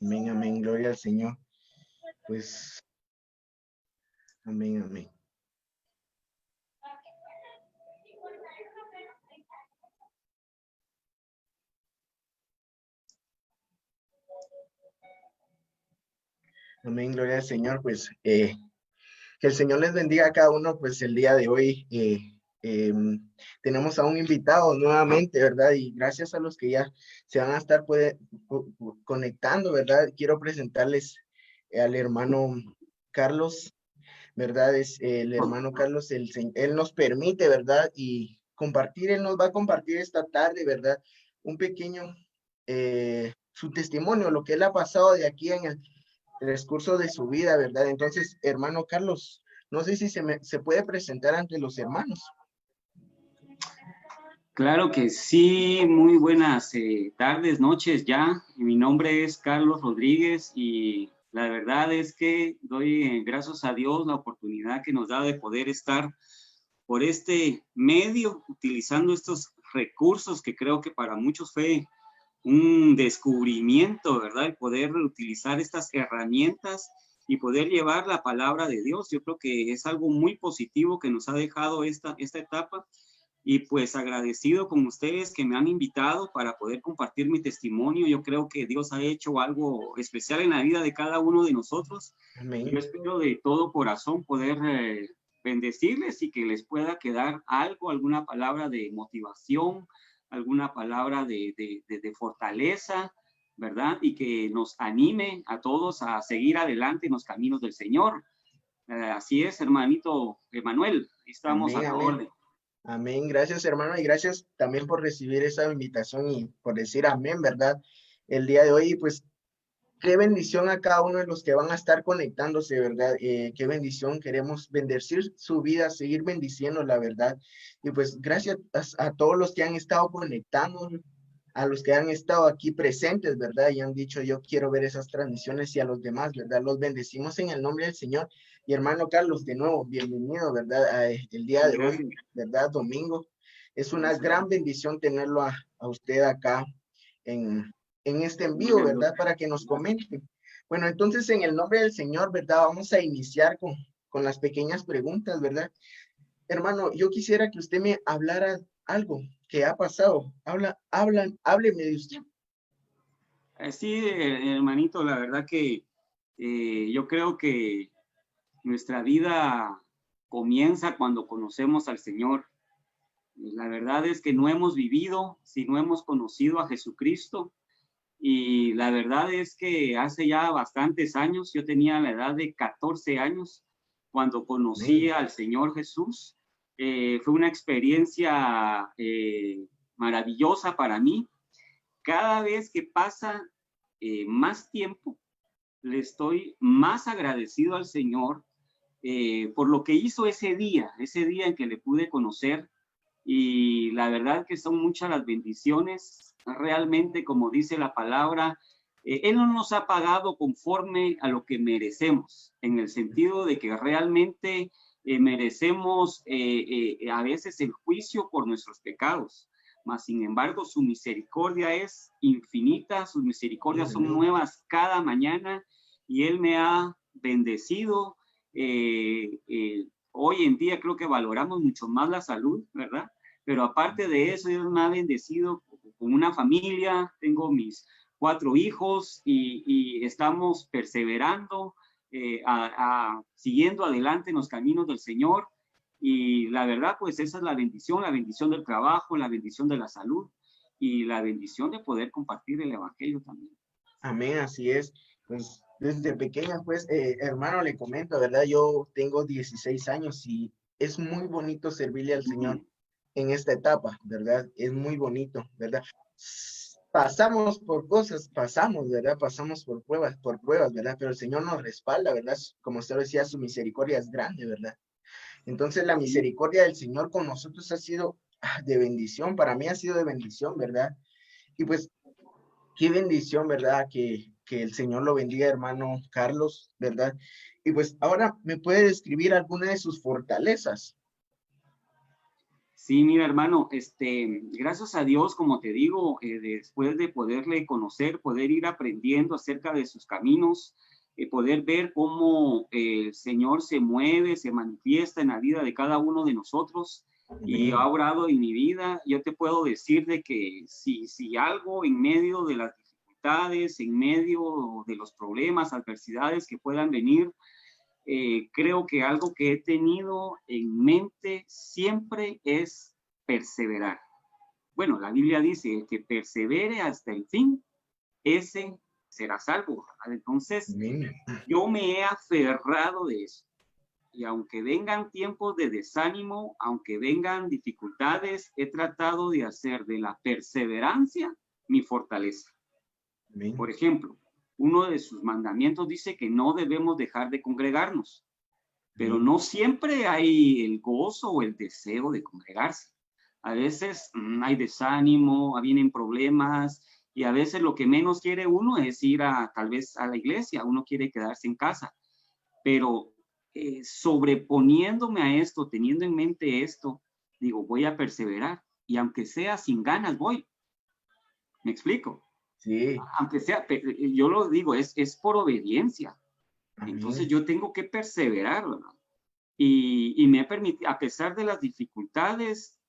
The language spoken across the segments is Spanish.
Amén, amén, gloria al Señor. Pues, amén, amén. Amén, gloria al Señor. Pues, que el Señor les bendiga a cada uno, pues el día de hoy tenemos a un invitado nuevamente, ¿verdad? Y gracias a los que ya se van a estar conectando, ¿verdad? Quiero presentarles al hermano Carlos, ¿verdad? Es el hermano Carlos, él nos permite, ¿verdad? Y compartir, él nos va a compartir esta tarde, ¿verdad? Un pequeño, su testimonio, lo que él ha pasado de aquí en el transcurso de su vida, ¿verdad? Entonces, hermano Carlos, no sé si se puede presentar ante los hermanos. Claro que sí, muy buenas tardes, noches ya. Mi nombre es Carlos Rodríguez y la verdad es que doy gracias a Dios la oportunidad que nos da de poder estar por este medio, utilizando estos recursos que creo que para muchos fue un descubrimiento, ¿verdad? El poder utilizar estas herramientas y poder llevar la palabra de Dios. Yo creo que es algo muy positivo que nos ha dejado esta etapa. Y pues agradecido con ustedes que me han invitado para poder compartir mi testimonio. Yo creo que Dios ha hecho algo especial en la vida de cada uno de nosotros. Amén. Yo espero de todo corazón poder bendecirles y que les pueda quedar algo, alguna palabra de motivación, alguna palabra de fortaleza, ¿verdad? Y que nos anime a todos a seguir adelante en los caminos del Señor. Así es, hermanito Emanuel, estamos Amén, a tu amén. orden. Amén. Gracias, hermano, y gracias también por recibir esa invitación y por decir amén, ¿verdad? El día de hoy, pues, qué bendición a cada uno de los que van a estar conectándose, ¿verdad? Qué bendición, queremos bendecir su vida, seguir bendiciendo la verdad. Y pues gracias a todos los que han estado conectando, a los que han estado aquí presentes, ¿verdad? Y han dicho, yo quiero ver esas transmisiones y a los demás, ¿verdad? Los bendecimos en el nombre del Señor. Y hermano Carlos, de nuevo, bienvenido, ¿verdad? El día de hoy, ¿verdad? Domingo. Es una gran bendición tenerlo a usted acá en, en este envío, ¿verdad? Para que nos comente. Bueno, entonces en el nombre del Señor, ¿verdad? Vamos a iniciar con las pequeñas preguntas, ¿verdad? Hermano, yo quisiera que usted me hablara algo que ha pasado. Hábleme de usted. Sí, hermanito, la verdad que yo creo que nuestra vida comienza cuando conocemos al Señor. La verdad es que no hemos vivido si no hemos conocido a Jesucristo. Y la verdad es que hace ya bastantes años, yo tenía la edad de 14 años cuando conocí al Señor Jesús. Fue una experiencia maravillosa para mí. Cada vez que pasa más tiempo, le estoy más agradecido al Señor por lo que hizo ese día en que le pude conocer. Y la verdad que son muchas las bendiciones. Realmente, como dice la palabra, Él no nos ha pagado conforme a lo que merecemos, en el sentido de que realmente merecemos a veces el juicio por nuestros pecados. Mas, sin embargo, su misericordia es infinita, sus misericordias son nuevas cada mañana y Él me ha bendecido. Hoy en día creo que valoramos mucho más la salud, ¿verdad? Pero aparte de eso, Dios me ha bendecido con una familia, tengo mis 4 hijos y estamos perseverando, siguiendo adelante en los caminos del Señor. Y la verdad, pues esa es la bendición del trabajo, la bendición de la salud y la bendición de poder compartir el evangelio también. Amén, así es. Pues desde pequeña, pues, hermano, le comento, ¿verdad? Yo tengo 16 años y es muy bonito servirle al Señor en esta etapa, ¿verdad? Es muy bonito, ¿verdad? Pasamos por cosas, ¿verdad? Pasamos por pruebas, ¿verdad? Pero el Señor nos respalda, ¿verdad? Como usted decía, su misericordia es grande, ¿verdad? Entonces la misericordia del Señor con nosotros ha sido de bendición, para mí ha sido de bendición, ¿verdad? Y pues qué bendición, ¿verdad? Que el Señor lo bendiga, hermano Carlos, ¿verdad? Y pues ahora me puede describir alguna de sus fortalezas. Sí, mira, hermano, gracias a Dios, como te digo, después de poderle conocer, poder ir aprendiendo acerca de sus caminos, poder ver cómo el Señor se mueve, se manifiesta en la vida de cada uno de nosotros y ha Amén. obrado en mi vida, yo te puedo decir de que si algo en medio de las dificultades, en medio de los problemas, adversidades que puedan venir, creo que algo que he tenido en mente siempre es perseverar. Bueno, la Biblia dice que persevere hasta el fin, ese será salvo. Entonces, Amén. yo me he aferrado de eso. Y aunque vengan tiempos de desánimo, aunque vengan dificultades, he tratado de hacer de la perseverancia mi fortaleza. Amén. Por ejemplo, uno de sus mandamientos dice que no debemos dejar de congregarnos. Pero Amén. no siempre hay el gozo o el deseo de congregarse. A veces hay desánimo, vienen problemas y a veces lo que menos quiere uno es ir tal vez a la iglesia, uno quiere quedarse en casa, pero sobreponiéndome a esto, teniendo en mente esto, digo, voy a perseverar y aunque sea sin ganas, voy. ¿Me explico? Sí. Aunque sea, yo lo digo, es por obediencia. Entonces Amén. yo tengo que perseverar, ¿verdad? Y me ha permitido, a pesar de las dificultades,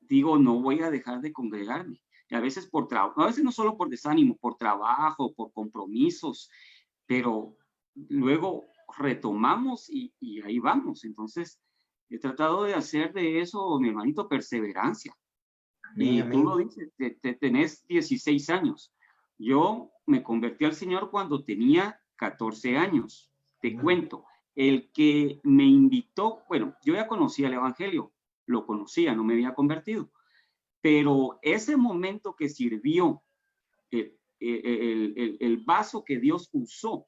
digo, no voy a dejar de congregarme. Y a veces por trabajo, a veces no solo por desánimo, por trabajo, por compromisos, pero luego retomamos y ahí vamos. Entonces, he tratado de hacer de eso, mi hermanito, perseverancia. Amén. Y tú Amén. lo dices, tenés 16 años. Yo me convertí al Señor cuando tenía 14 años. Te Amén. cuento, el que me invitó, bueno, yo ya conocía el Evangelio, lo conocía, no me había convertido, pero ese momento que sirvió, el vaso que Dios usó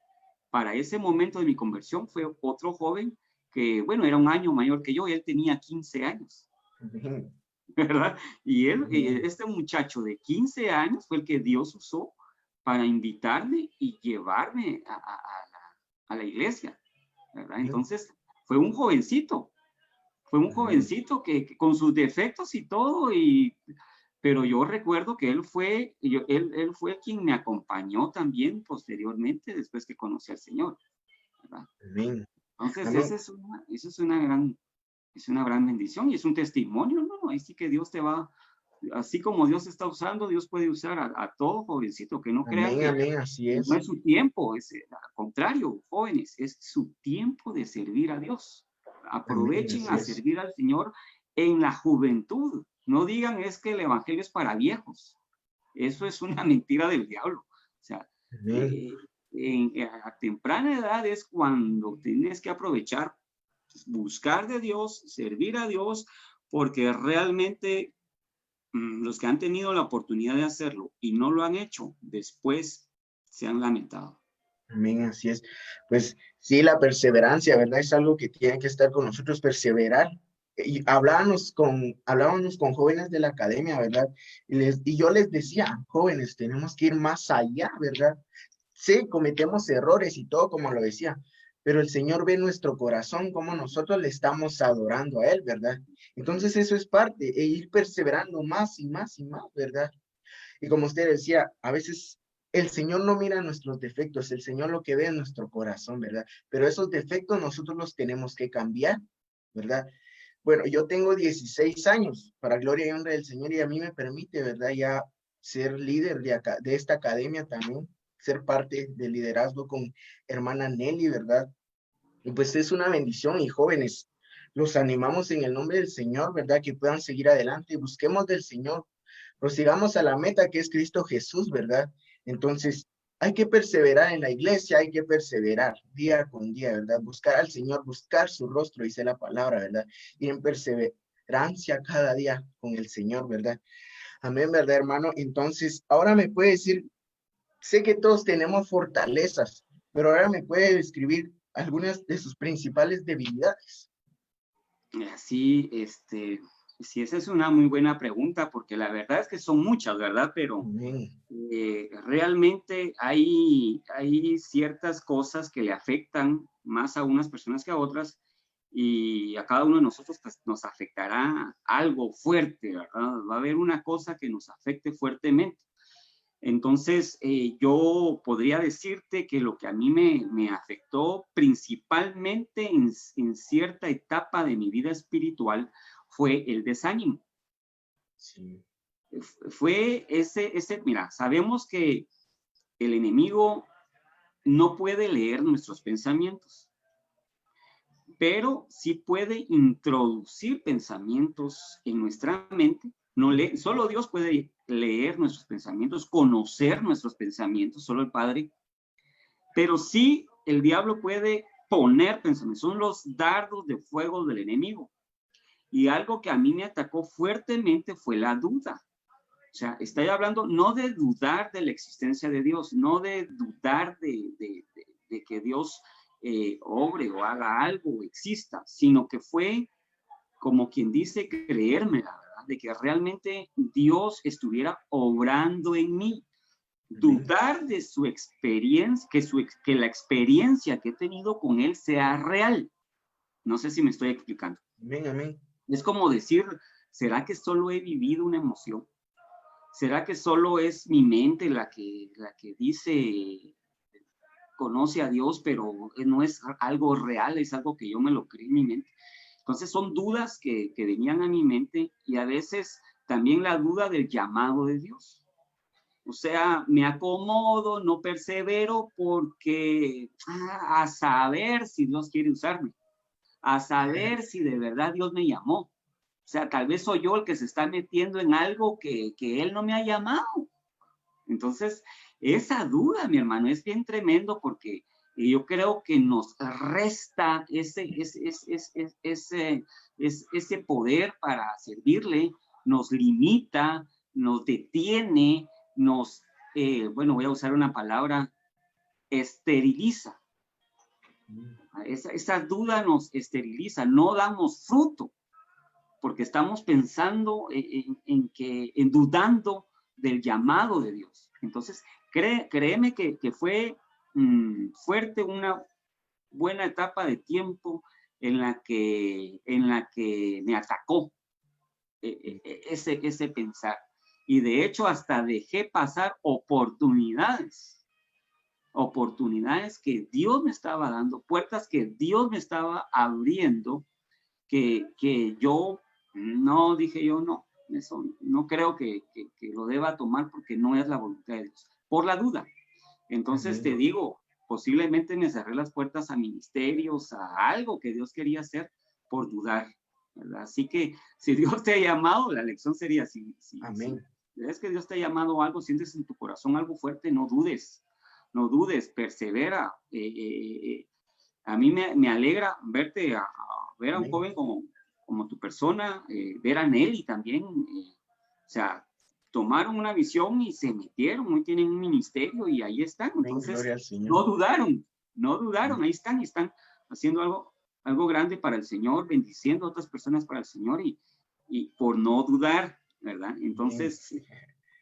para ese momento de mi conversión fue otro joven que, bueno, era un año mayor que yo, y él tenía 15 años. Amén. ¿Verdad? Y él, Amén. este muchacho de 15 años fue el que Dios usó para invitarme y llevarme a la iglesia, ¿verdad? Entonces, fue un Amén. jovencito que con sus defectos y todo, pero yo recuerdo que él fue quien me acompañó también posteriormente, después que conocí al Señor, ¿verdad? Amén. Entonces, Amén. esa es una gran bendición y es un testimonio, ¿no? Ahí sí que Dios te va, así como Dios está usando, Dios puede usar a todo jovencito, que no crea Amén. Amén. Así que no es. es su tiempo, al contrario, jóvenes, es su tiempo de servir a Dios. Amén. Aprovechen Así a es. servir al Señor en la juventud. No digan es que el evangelio es para viejos. Eso es una mentira del diablo. O sea, Amén. eh, a temprana edad es cuando tienes que aprovechar, buscar de Dios, servir a Dios, porque realmente los que han tenido la oportunidad de hacerlo y no lo han hecho, después se han lamentado. Amén, así es. Pues sí, la perseverancia, ¿verdad? Es algo que tiene que estar con nosotros, perseverar. Y hablábamos con jóvenes de la academia, ¿verdad? Y yo les decía, jóvenes, tenemos que ir más allá, ¿verdad? Sí, cometemos errores y todo, como lo decía, pero el Señor ve nuestro corazón, como nosotros le estamos adorando a Él, ¿verdad? Entonces eso es parte, e ir perseverando más y más y más, ¿verdad? Y como usted decía, a veces el Señor no mira nuestros defectos, el Señor lo que ve es nuestro corazón, ¿verdad? Pero esos defectos nosotros los tenemos que cambiar, ¿verdad? Bueno, yo tengo 16 años, para gloria y honra del Señor, y a mí me permite, ¿verdad? Ya ser líder de esta academia también, ser parte del liderazgo con hermana Nelly, ¿verdad? Y pues es una bendición y jóvenes, los animamos en el nombre del Señor, ¿verdad? Que puedan seguir adelante, busquemos del Señor, prosigamos a la meta que es Cristo Jesús, ¿verdad? Entonces, hay que perseverar en la iglesia, hay que perseverar día con día, ¿verdad? Buscar al Señor, buscar su rostro, dice la palabra, ¿verdad? Y en perseverancia cada día con el Señor, ¿verdad? Amén, ¿verdad, hermano? Entonces, ahora me puede decir, sé que todos tenemos fortalezas, pero ahora me puede describir algunas de sus principales debilidades. Así, sí, esa es una muy buena pregunta, porque la verdad es que son muchas, ¿verdad? Pero Amén. realmente hay ciertas cosas que le afectan más a unas personas que a otras, y a cada uno de nosotros pues, nos afectará algo fuerte, ¿verdad? Va a haber una cosa que nos afecte fuertemente. Entonces, yo podría decirte que lo que a mí me afectó principalmente en cierta etapa de mi vida espiritual fue el desánimo. Sí. Fue mira, sabemos que el enemigo no puede leer nuestros pensamientos, pero sí puede introducir pensamientos en nuestra mente. No solo Dios puede leer nuestros pensamientos, conocer nuestros pensamientos, solo el Padre, pero sí el diablo puede poner pensamientos, son los dardos de fuego del enemigo. Y algo que a mí me atacó fuertemente fue la duda. O sea, estoy hablando no de dudar de la existencia de Dios, no de dudar de que Dios obre o haga algo o exista, sino que fue como quien dice creerme, la verdad, de que realmente Dios estuviera obrando en mí. Dudar de su experiencia, que la experiencia que he tenido con Él sea real. No sé si me estoy explicando. Amén, amén. Es como decir, ¿será que solo he vivido una emoción? ¿Será que solo es mi mente la que dice, conoce a Dios, pero no es algo real, es algo que yo me lo creí en mi mente? Entonces son dudas que venían a mi mente y a veces también la duda del llamado de Dios. O sea, me acomodo, no persevero porque a saber si Dios quiere usarme, a saber si de verdad Dios me llamó. O sea, tal vez soy yo el que se está metiendo en algo que Él no me ha llamado. Entonces, esa duda, mi hermano, es bien tremendo porque yo creo que nos resta ese poder para servirle, nos limita, nos detiene, bueno, voy a usar una palabra, esteriliza. Esa duda nos esteriliza, no damos fruto porque estamos pensando en dudando del llamado de Dios. Entonces, créeme que fue fuerte una buena etapa de tiempo en la que me atacó ese pensar. Y de hecho hasta dejé pasar oportunidades que Dios me estaba dando, puertas que Dios me estaba abriendo, que yo no, dije yo, no, eso no creo que lo deba tomar porque no es la voluntad de Dios, por la duda. Entonces te digo, posiblemente me cerré las puertas a ministerios, a algo que Dios quería hacer por dudar, ¿verdad? Así que si Dios te ha llamado, la lección sería así. Amén. Si ves que Dios te ha llamado a algo, sientes en tu corazón algo fuerte, no dudes, persevera. A mí me alegra verte ver a un joven como tu persona, ver a Nelly también, o sea, tomaron una visión y se metieron, hoy tienen un ministerio y ahí están. Entonces, no dudaron, ahí están haciendo algo grande para el Señor, bendiciendo a otras personas para el Señor y por no dudar, ¿verdad? Entonces,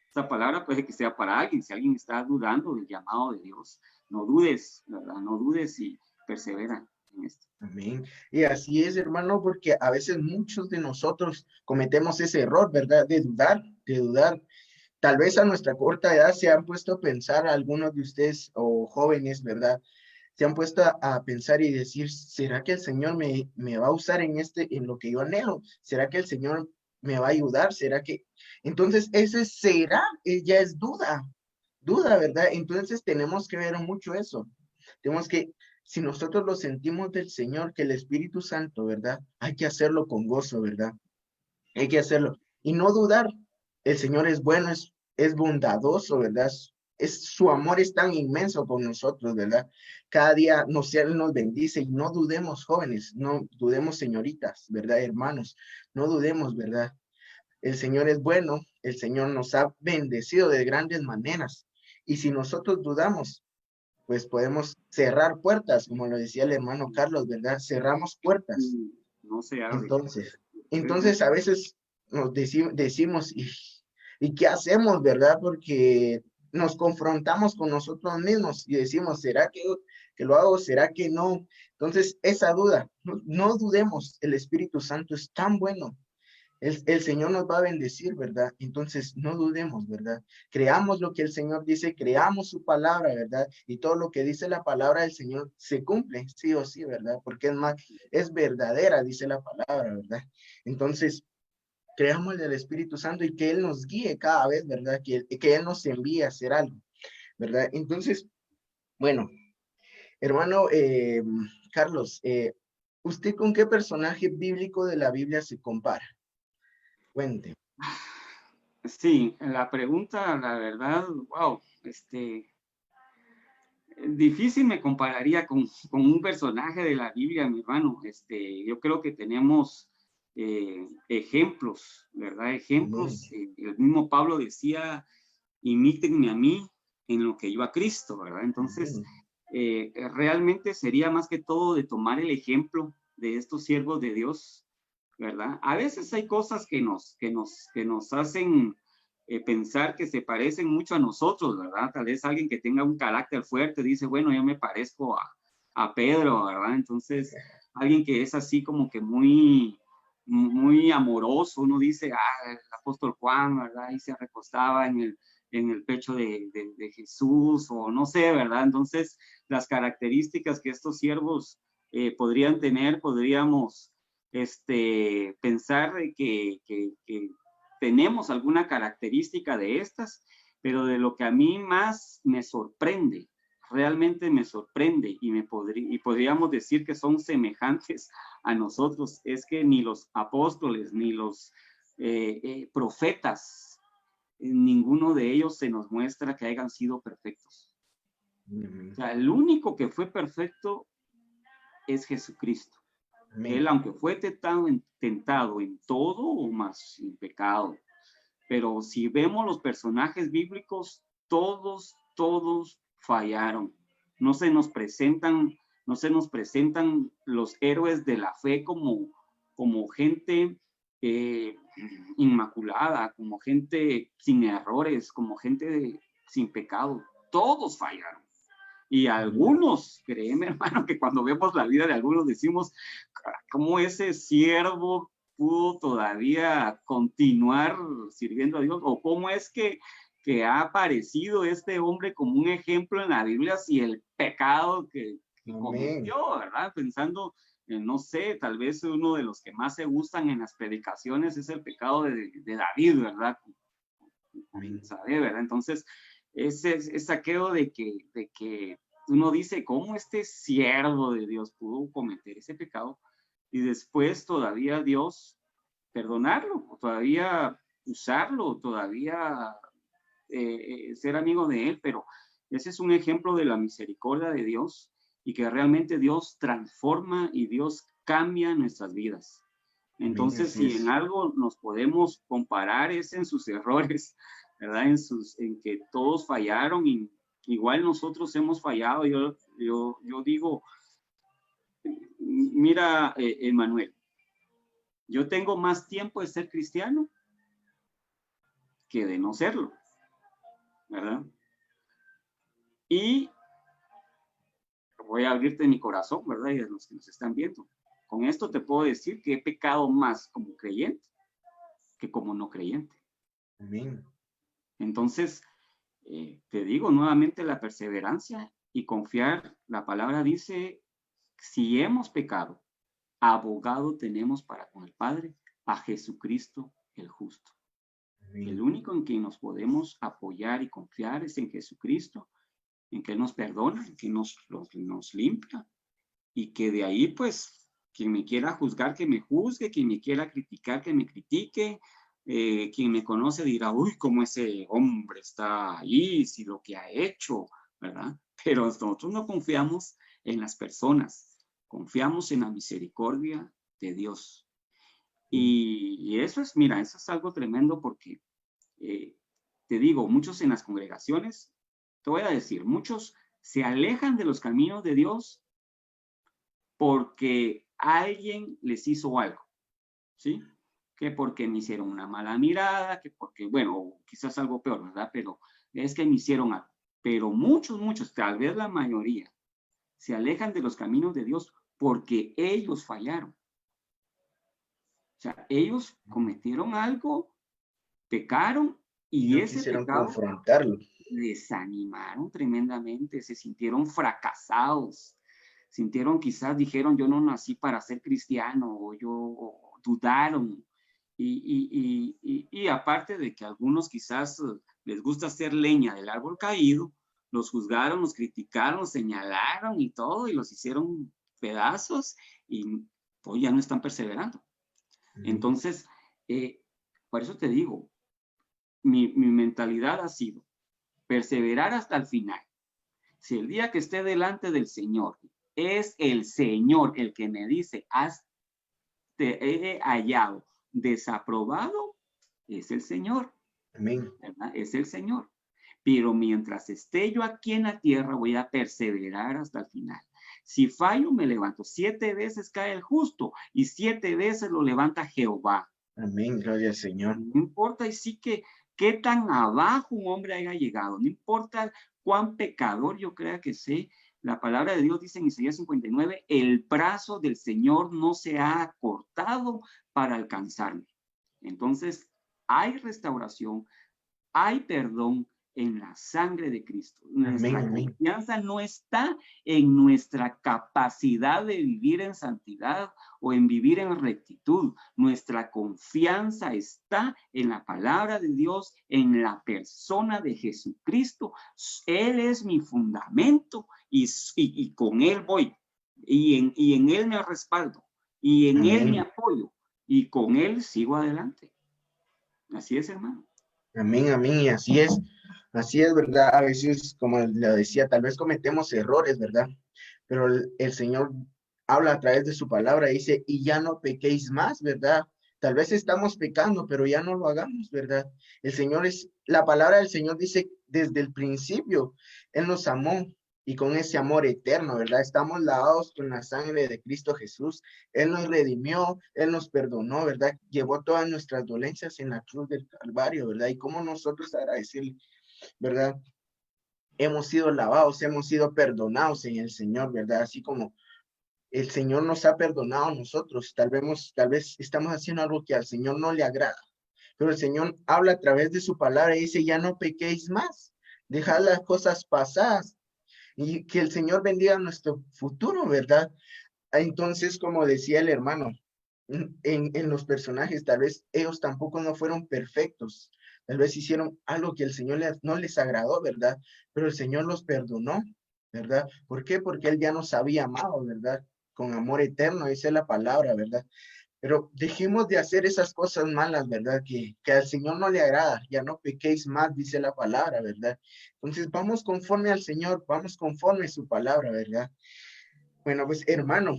esta palabra puede que sea para alguien, si alguien está dudando del llamado de Dios, no dudes, ¿verdad? No dudes y persevera en esto. Amén. Y así es, hermano, porque a veces muchos de nosotros cometemos ese error, ¿verdad? De dudar. Tal vez a nuestra corta edad se han puesto a pensar algunos de ustedes o jóvenes, ¿verdad? Se han puesto a pensar y decir, ¿será que el Señor me va a usar en lo que yo anhelo? ¿Será que el Señor me va a ayudar? ¿Será que? Entonces, ese será, ya es duda, ¿verdad? Entonces tenemos que ver mucho eso. Tenemos que, si nosotros lo sentimos del Señor, que el Espíritu Santo, ¿verdad? Hay que hacerlo con gozo, ¿verdad? Hay que hacerlo. Y no dudar. El Señor es bueno, es bondadoso, ¿verdad? Su amor es tan inmenso por nosotros, ¿verdad? Cada día Él nos bendice y no dudemos, jóvenes, no dudemos, señoritas, ¿verdad, hermanos? No dudemos, ¿verdad? El Señor es bueno, el Señor nos ha bendecido de grandes maneras. Y si nosotros dudamos, pues podemos cerrar puertas, como lo decía el hermano Carlos, ¿verdad? Cerramos puertas. No se abre. Entonces a veces nos decimos, ¿y qué hacemos, verdad? Porque nos confrontamos con nosotros mismos y decimos, ¿será que lo hago? ¿Será que no? Entonces, esa duda, no dudemos, el Espíritu Santo es tan bueno. El Señor nos va a bendecir, ¿verdad? Entonces, no dudemos, ¿verdad? Creamos lo que el Señor dice, creamos su palabra, ¿verdad? Y todo lo que dice la palabra del Señor se cumple, sí o sí, ¿verdad? Porque es más, es verdadera, dice la palabra, ¿verdad? Entonces, creamos del Espíritu Santo y que Él nos guíe cada vez, ¿verdad? Que Él nos envíe a hacer algo, ¿verdad? Entonces, bueno, hermano Carlos, ¿usted con qué personaje bíblico de la Biblia se compara? Cuente. Sí, la pregunta, la verdad, wow, difícil me compararía con un personaje de la Biblia, mi hermano. Yo creo que tenemos ejemplos, ¿verdad? Amén. Ejemplos. El mismo Pablo decía, imítenme a mí en lo que yo a Cristo, ¿verdad? Entonces, Amén. realmente sería más que todo de tomar el ejemplo de estos siervos de Dios, ¿verdad? A veces hay cosas que nos hacen pensar que se parecen mucho a nosotros, ¿verdad? Tal vez alguien que tenga un carácter fuerte dice, bueno, yo me parezco a Pedro, ¿verdad? Entonces, alguien que es así como que muy amoroso, uno dice, el apóstol Juan, ¿verdad? Ahí se recostaba en el pecho de Jesús, o no sé, ¿verdad? Entonces, las características que estos siervos podrían tener, podríamos pensar que tenemos alguna característica de estas, pero de lo que a mí más me sorprende, realmente me sorprende y podríamos decir que son semejantes a nosotros, es que ni los apóstoles ni los profetas, ninguno de ellos se nos muestra que hayan sido perfectos. O sea, el único que fue perfecto es Jesucristo. Amén. Él, aunque fue tentado en todo, más sin pecado. Pero si vemos los personajes bíblicos, todos fallaron. No se nos presentan, no se nos presentan los héroes de la fe como gente inmaculada, como gente sin errores, como gente sin pecado. Todos fallaron. Y algunos, créeme, hermano, que cuando vemos la vida de algunos decimos, ¿cómo ese siervo pudo todavía continuar sirviendo a Dios? ¿O cómo es que ha aparecido este hombre como un ejemplo en la Biblia si el pecado que cometió, ¿verdad? Pensando, no sé, tal vez uno de los que más se gustan en las predicaciones es el pecado de David, ¿verdad? ¿Sabe, verdad? Entonces, es saqueo de que uno dice, ¿cómo este siervo de Dios pudo cometer ese pecado? Y después todavía Dios perdonarlo, todavía usarlo, todavía ser amigo de él, pero ese es un ejemplo de la misericordia de Dios y que realmente Dios transforma y Dios cambia nuestras vidas. Entonces, si en algo nos podemos comparar es en sus errores, ¿verdad? En que todos fallaron y igual nosotros hemos fallado. Yo digo, mira, Emanuel, yo tengo más tiempo de ser cristiano que de no serlo, ¿verdad? Y voy a abrirte mi corazón, ¿verdad? Y a los que nos están viendo. Con esto te puedo decir que he pecado más como creyente que como no creyente. Amén. Entonces, te digo nuevamente la perseverancia y confiar. La palabra dice, si hemos pecado, abogado tenemos para con el Padre, a Jesucristo el justo. Amén. El único en quien nos podemos apoyar y confiar es en Jesucristo, en que Él nos perdona, en que nos limpia, y que de ahí, pues, quien me quiera juzgar, que me juzgue, quien me quiera criticar, que me critique, quien me conoce dirá, uy, cómo ese hombre está ahí, si lo que ha hecho, ¿verdad? Pero nosotros no confiamos en las personas, confiamos en la misericordia de Dios. Y eso es, mira, eso es algo tremendo porque, te digo, muchos en las congregaciones, te voy a decir, muchos se alejan de los caminos de Dios porque alguien les hizo algo, ¿sí? Que porque me hicieron una mala mirada, que porque, bueno, quizás algo peor, ¿verdad? Pero es que me hicieron algo. Pero muchos, tal vez la mayoría, se alejan de los caminos de Dios porque ellos fallaron. O sea, ellos cometieron algo, pecaron, y No ese quisieron pecado confrontarlo. desanimaron tremendamente, se sintieron fracasados, sintieron, quizás dijeron, yo no nací para ser cristiano, o dudaron. Y aparte de que algunos quizás les gusta hacer leña del árbol caído, los juzgaron, los criticaron, los señalaron y todo, y los hicieron pedazos, y pues ya no están perseverando. Entonces, por eso te digo, mi mentalidad ha sido perseverar hasta el final. Si el día que esté delante del Señor es el Señor el que me dice, te he hallado desaprobado, es el Señor. Amén. ¿Verdad? Es el Señor. Pero mientras esté yo aquí en la tierra, voy a perseverar hasta el final. Si fallo, me levanto. 7 veces cae el justo y 7 veces lo levanta Jehová. Amén, gloria al Señor. No importa, y sí que qué tan abajo un hombre haya llegado, no importa cuán pecador yo crea que sea, la palabra de Dios dice en Isaías 59, el brazo del Señor no se ha acortado para alcanzarme. Entonces, hay restauración, hay perdón en la sangre de Cristo. Nuestra Amén. confianza no está en nuestra capacidad de vivir en santidad o en vivir en rectitud. Nuestra confianza está en la palabra de Dios, en la persona de Jesucristo. Él es mi fundamento y con Él voy. Y en Él me respaldo. Y en Él me apoyo. Y con Él sigo adelante. Así es, hermano. Amén, amén, y así es, ¿verdad? A veces, como le decía, tal vez cometemos errores, ¿verdad? Pero el Señor habla a través de su palabra, dice, y ya no pequéis más, ¿verdad? Tal vez estamos pecando, pero ya no lo hagamos, ¿verdad? La palabra del Señor dice, desde el principio, Él nos amó, y con ese amor eterno, ¿verdad? Estamos lavados con la sangre de Cristo Jesús. Él nos redimió, Él nos perdonó, ¿verdad? Llevó todas nuestras dolencias en la cruz del Calvario, ¿verdad? Y cómo nosotros agradecerle, ¿verdad? Hemos sido lavados, hemos sido perdonados en el Señor, ¿verdad? Así como el Señor nos ha perdonado a nosotros, tal vez estamos haciendo algo que al Señor no le agrada, pero el Señor habla a través de su palabra y dice, ya no pequéis más, dejad las cosas pasadas, y que el Señor bendiga nuestro futuro, ¿verdad? Entonces, como decía el hermano, en los personajes, tal vez ellos tampoco no fueron perfectos, tal vez hicieron algo que el Señor no les agradó, ¿verdad? Pero el Señor los perdonó, ¿verdad? ¿Por qué? Porque Él ya nos había amado, ¿verdad? Con amor eterno, dice la palabra, ¿verdad? Pero dejemos de hacer esas cosas malas, ¿verdad? Que al Señor no le agrada, ya no pequéis más, dice la palabra, ¿verdad? Entonces vamos conforme al Señor, vamos conforme a su palabra, ¿verdad? Bueno, pues hermano,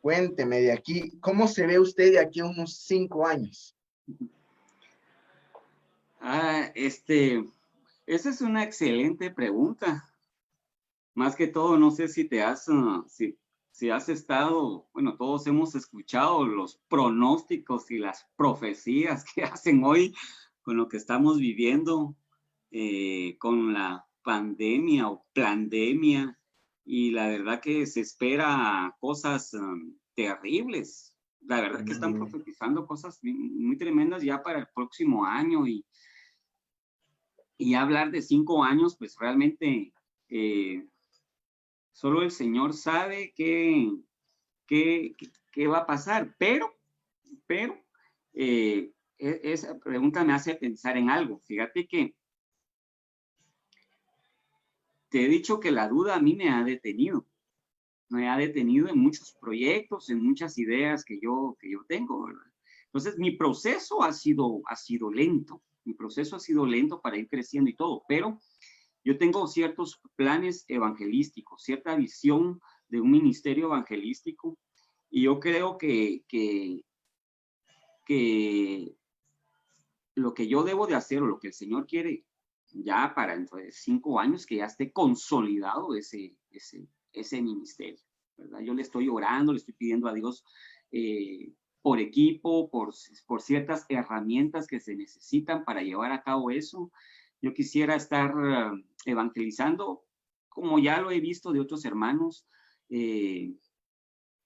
cuénteme de aquí, ¿cómo se ve usted de aquí a unos 5 años? Esa es una excelente pregunta. Más que todo, no sé si si has estado, bueno, todos hemos escuchado los pronósticos y las profecías que hacen hoy con lo que estamos viviendo, con la pandemia o pandemia, y la verdad que se espera cosas terribles. La verdad que están profetizando cosas muy tremendas ya para el próximo año, y hablar de 5 años, pues realmente solo el Señor sabe qué va a pasar, pero esa pregunta me hace pensar en algo. Fíjate que te he dicho que la duda a mí me ha detenido. Me ha detenido en muchos proyectos, en muchas ideas que yo tengo, ¿verdad? Entonces, mi proceso ha sido lento. Mi proceso ha sido lento para ir creciendo y todo, pero yo tengo ciertos planes evangelísticos, cierta visión de un ministerio evangelístico, y yo creo que lo que yo debo de hacer o lo que el Señor quiere ya para dentro de 5 años, que ya esté consolidado ese ministerio, ¿verdad? Yo le estoy orando, le estoy pidiendo a Dios por equipo, por ciertas herramientas que se necesitan para llevar a cabo eso. yo quisiera estar evangelizando, como ya lo he visto de otros hermanos,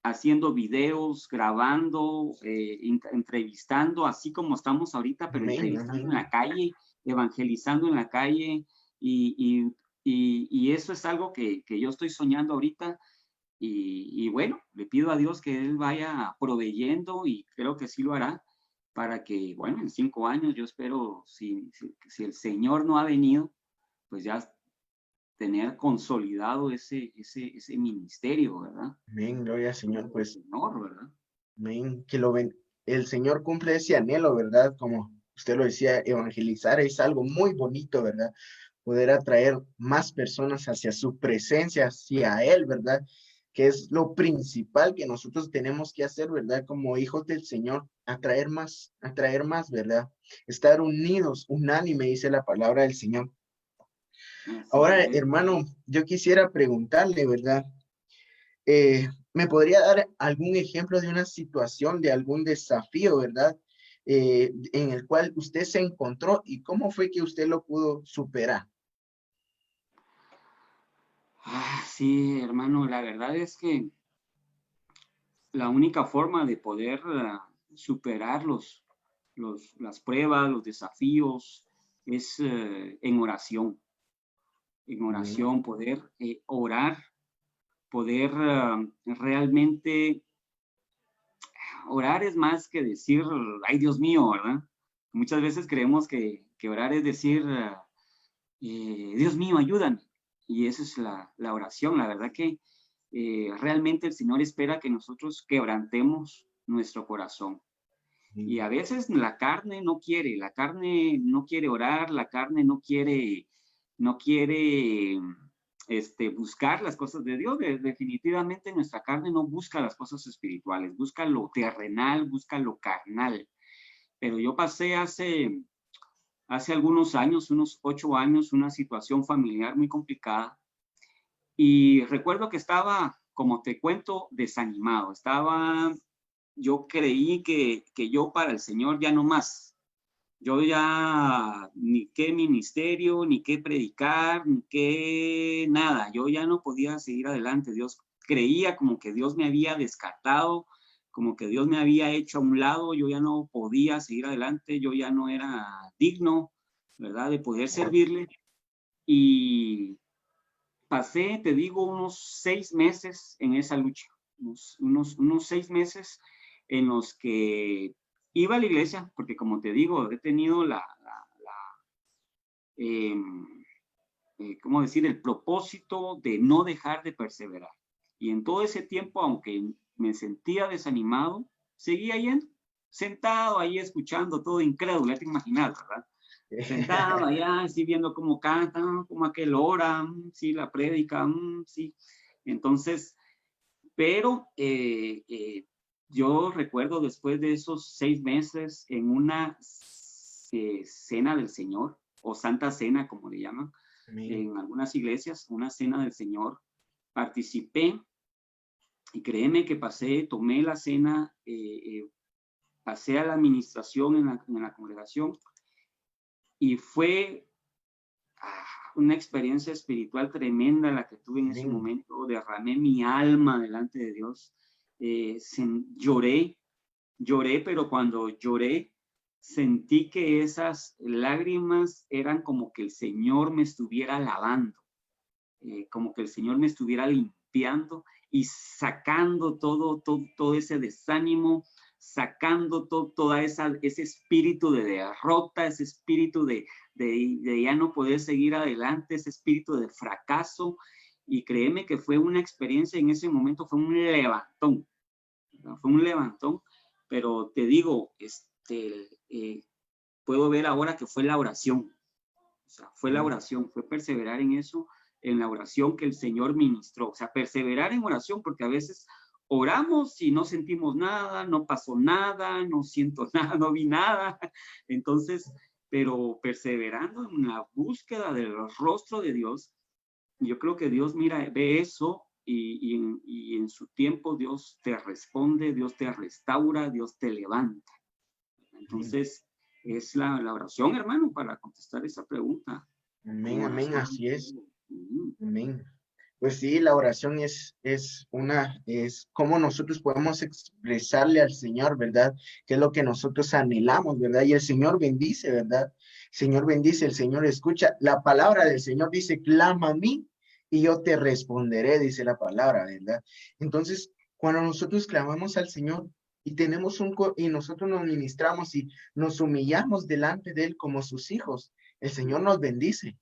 haciendo videos, grabando, entrevistando, así como estamos ahorita, pero Amén, entrevistando en amén. la calle, evangelizando en la calle, y eso es algo que yo estoy soñando ahorita, y bueno, le pido a Dios que Él vaya proveyendo, y creo que sí lo hará, para que, bueno, en 5 años yo espero, si el Señor no ha venido, pues ya tener consolidado ese ministerio, ¿verdad? Amén, gloria al Señor, Gloria al pues, Señor, ¿verdad? amén, que el Señor cumple ese anhelo, ¿verdad? Como usted lo decía, evangelizar es algo muy bonito, ¿verdad? Poder atraer más personas hacia su presencia, hacia Él, ¿verdad? Que es lo principal que nosotros tenemos que hacer, ¿verdad? Como hijos del Señor, atraer más, ¿verdad? Estar unidos, unánime, dice la palabra del Señor. Así Ahora, es. hermano, yo quisiera preguntarle, ¿verdad? ¿Me podría dar algún ejemplo de una situación, de algún desafío, ¿verdad? En el cual usted se encontró y cómo fue que usted lo pudo superar. Sí, hermano, la verdad es que la única forma de poder superar las pruebas, los desafíos, es en Amén. oración, poder orar, poder realmente orar es más que decir, ay Dios mío, ¿verdad? Muchas veces creemos que orar es decir, Dios mío, ayúdame. Y esa es la oración. La verdad que realmente el Señor espera que nosotros quebrantemos nuestro corazón. Y a veces la carne no quiere orar, la carne no quiere buscar las cosas de Dios. Definitivamente nuestra carne no busca las cosas espirituales, busca lo terrenal, busca lo carnal. Pero yo pasé hace algunos años, unos 8 años, una situación familiar muy complicada. Y recuerdo que estaba, como te cuento, desanimado. Yo creí que yo para el Señor ya no más. Yo ya ni qué ministerio, ni qué predicar, ni qué nada. Yo ya no podía seguir adelante. Dios creía como que Dios me había descartado, como que Dios me había hecho a un lado. Yo ya no podía seguir adelante. Yo ya no era digno, ¿verdad?, de poder servirle. Y pasé, te digo, unos 6 meses en esa lucha, unos 6 meses en los que iba a la iglesia, porque como te digo, he tenido eh, ¿cómo decir?, el propósito de no dejar de perseverar. Y en todo ese tiempo, aunque me sentía desanimado, seguía yendo, sentado ahí escuchando, todo incrédulo, ya te imaginas, ¿verdad? Sentado allá, así viendo cómo cantan, cómo aquel ora, sí, la prédica, sí. Entonces, pero yo recuerdo después de esos 6 meses en una cena del Señor, o Santa Cena, como le llaman, Amén. en algunas iglesias, una cena del Señor, participé y créeme que tomé la cena, pasé a la administración en la congregación y fue una experiencia espiritual tremenda la que tuve en ese Amén. momento. Derramé mi alma delante de Dios. Lloré, pero cuando lloré, sentí que esas lágrimas eran como que el Señor me estuviera lavando, como que el Señor me estuviera limpiando y sacando todo ese desánimo, sacando todo ese espíritu de derrota, ese espíritu de ya no poder seguir adelante, ese espíritu de fracaso. Y créeme que fue una experiencia en ese momento, fue un levantón, ¿no? Fue un levantón, pero te digo, puedo ver ahora que fue la oración, o sea, fue la Amén. oración, fue perseverar en eso, en la oración que el Señor ministró. O sea, perseverar en oración, porque a veces oramos y no sentimos nada, no pasó nada, no siento nada, no vi nada. Entonces, pero perseverando en la búsqueda del rostro de Dios, yo creo que Dios mira, ve eso y en su tiempo Dios te responde, Dios te restaura, Dios te levanta. Amén. Entonces, es la oración, hermano, para contestar esa pregunta. Amén, amén, así es. Ujú. Amén. Pues sí, la oración es cómo nosotros podemos expresarle al Señor, ¿verdad? ¿Qué es lo que nosotros anhelamos, ¿verdad? Y el Señor bendice, ¿verdad? El Señor bendice, el Señor escucha. La palabra del Señor dice, clama a mí y yo te responderé, dice la palabra, ¿verdad? Entonces, cuando nosotros clamamos al Señor y y nosotros nos ministramos y nos humillamos delante de Él como sus hijos, el Señor nos bendice.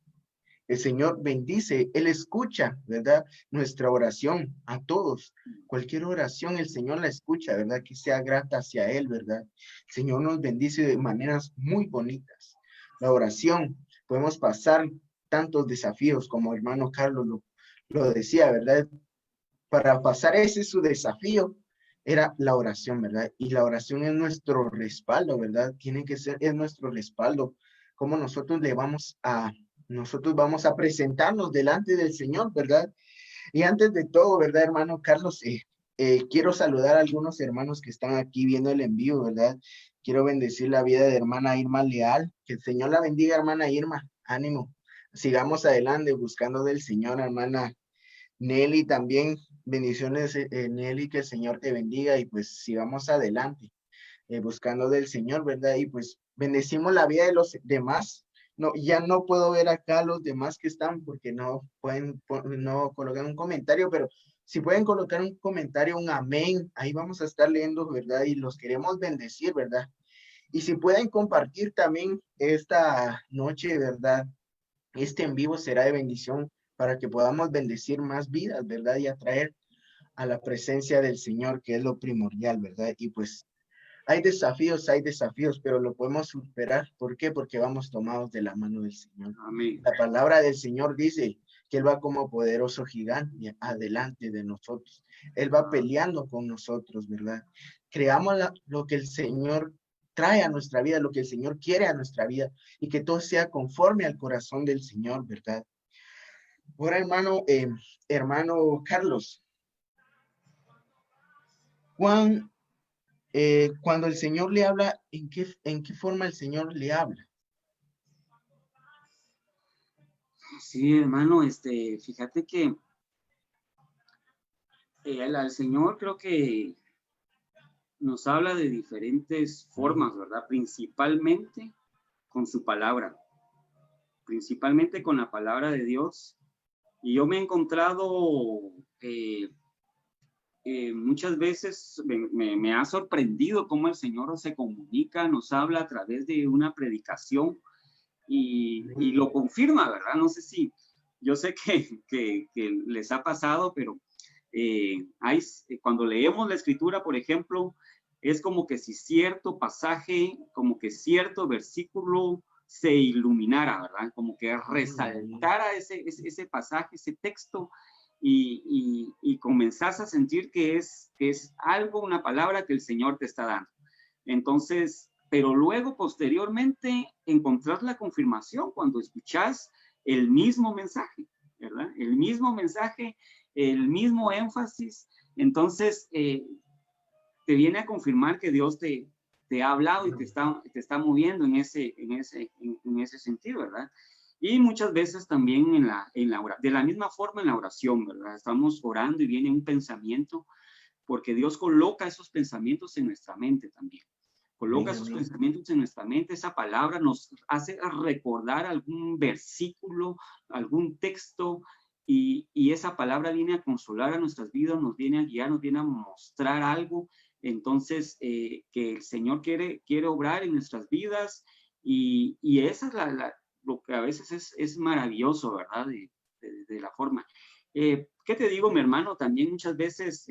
El Señor bendice, Él escucha, ¿verdad? Nuestra oración a todos. Cualquier oración el Señor la escucha, ¿verdad? Que sea grata hacia Él, ¿verdad? El Señor nos bendice de maneras muy bonitas. La oración, podemos pasar tantos desafíos como hermano Carlos lo decía, ¿verdad? Para pasar ese su desafío era la oración, ¿verdad? Y la oración es nuestro respaldo, ¿verdad? Tiene que ser, es nuestro respaldo. Como nosotros vamos a presentarnos delante del Señor, ¿verdad? Y antes de todo, ¿verdad, hermano Carlos? Quiero saludar a algunos hermanos que están aquí viendo el envío, ¿verdad? Quiero bendecir la vida de hermana Irma Leal. Que el Señor la bendiga, hermana Irma. Ánimo. Sigamos adelante buscando del Señor, hermana Nelly también, bendiciones, Nelly, que el Señor te bendiga y pues sigamos adelante, buscando del Señor, ¿verdad? Y pues bendecimos la vida de los demás. No, ya no puedo ver acá los demás que están porque no pueden, no colocan un comentario, pero si pueden colocar un comentario, un amén, ahí vamos a estar leyendo, ¿verdad? Y los queremos bendecir, ¿verdad? Y si pueden compartir también esta noche, ¿verdad? Este en vivo será de bendición para que podamos bendecir más vidas, ¿verdad? Y atraer a la presencia del Señor, que es lo primordial, ¿verdad? Y pues hay desafíos, pero lo podemos superar. ¿Por qué? Porque vamos tomados de la mano del Señor. Amén. La palabra del Señor dice que Él va como poderoso gigante adelante de nosotros. Él va peleando con nosotros, ¿verdad? Creamos lo que el Señor trae a nuestra vida, lo que el Señor quiere a nuestra vida y que todo sea conforme al corazón del Señor, ¿verdad? Ahora, hermano Carlos, Juan, cuando el Señor le habla, en qué forma el Señor le habla? Sí, hermano, fíjate que al Señor creo que nos habla de diferentes formas, ¿verdad? Principalmente con su palabra, principalmente con la palabra de Dios. Y yo me he encontrado muchas veces, me ha sorprendido cómo el Señor se comunica, nos habla a través de una predicación y lo confirma, ¿verdad? No sé si, yo sé que les ha pasado, pero cuando leemos la escritura, por ejemplo, es como que si cierto pasaje, como que cierto versículo se iluminara, ¿verdad? Como que resaltara ese pasaje, ese texto, y comenzás a sentir que es algo, una palabra que el Señor te está dando. Entonces, pero luego, posteriormente, encontrás la confirmación cuando escuchás el mismo mensaje, ¿verdad? El mismo mensaje, el mismo énfasis. Entonces, te viene a confirmar que Dios te ha hablado y te está moviendo en ese sentido, ¿verdad? Y muchas veces también de la misma forma en la oración, ¿verdad? Estamos orando y viene un pensamiento, porque Dios coloca esos pensamientos en nuestra mente también. Coloca esos pensamientos en nuestra mente, esa palabra nos hace recordar algún versículo, algún texto, y esa palabra viene a consolar a nuestras vidas, nos viene a guiar, nos viene a mostrar algo. Entonces, que el Señor quiere obrar en nuestras vidas, y esa es lo que a veces es maravilloso, ¿verdad? De la forma. ¿Qué te digo, mi hermano? También muchas veces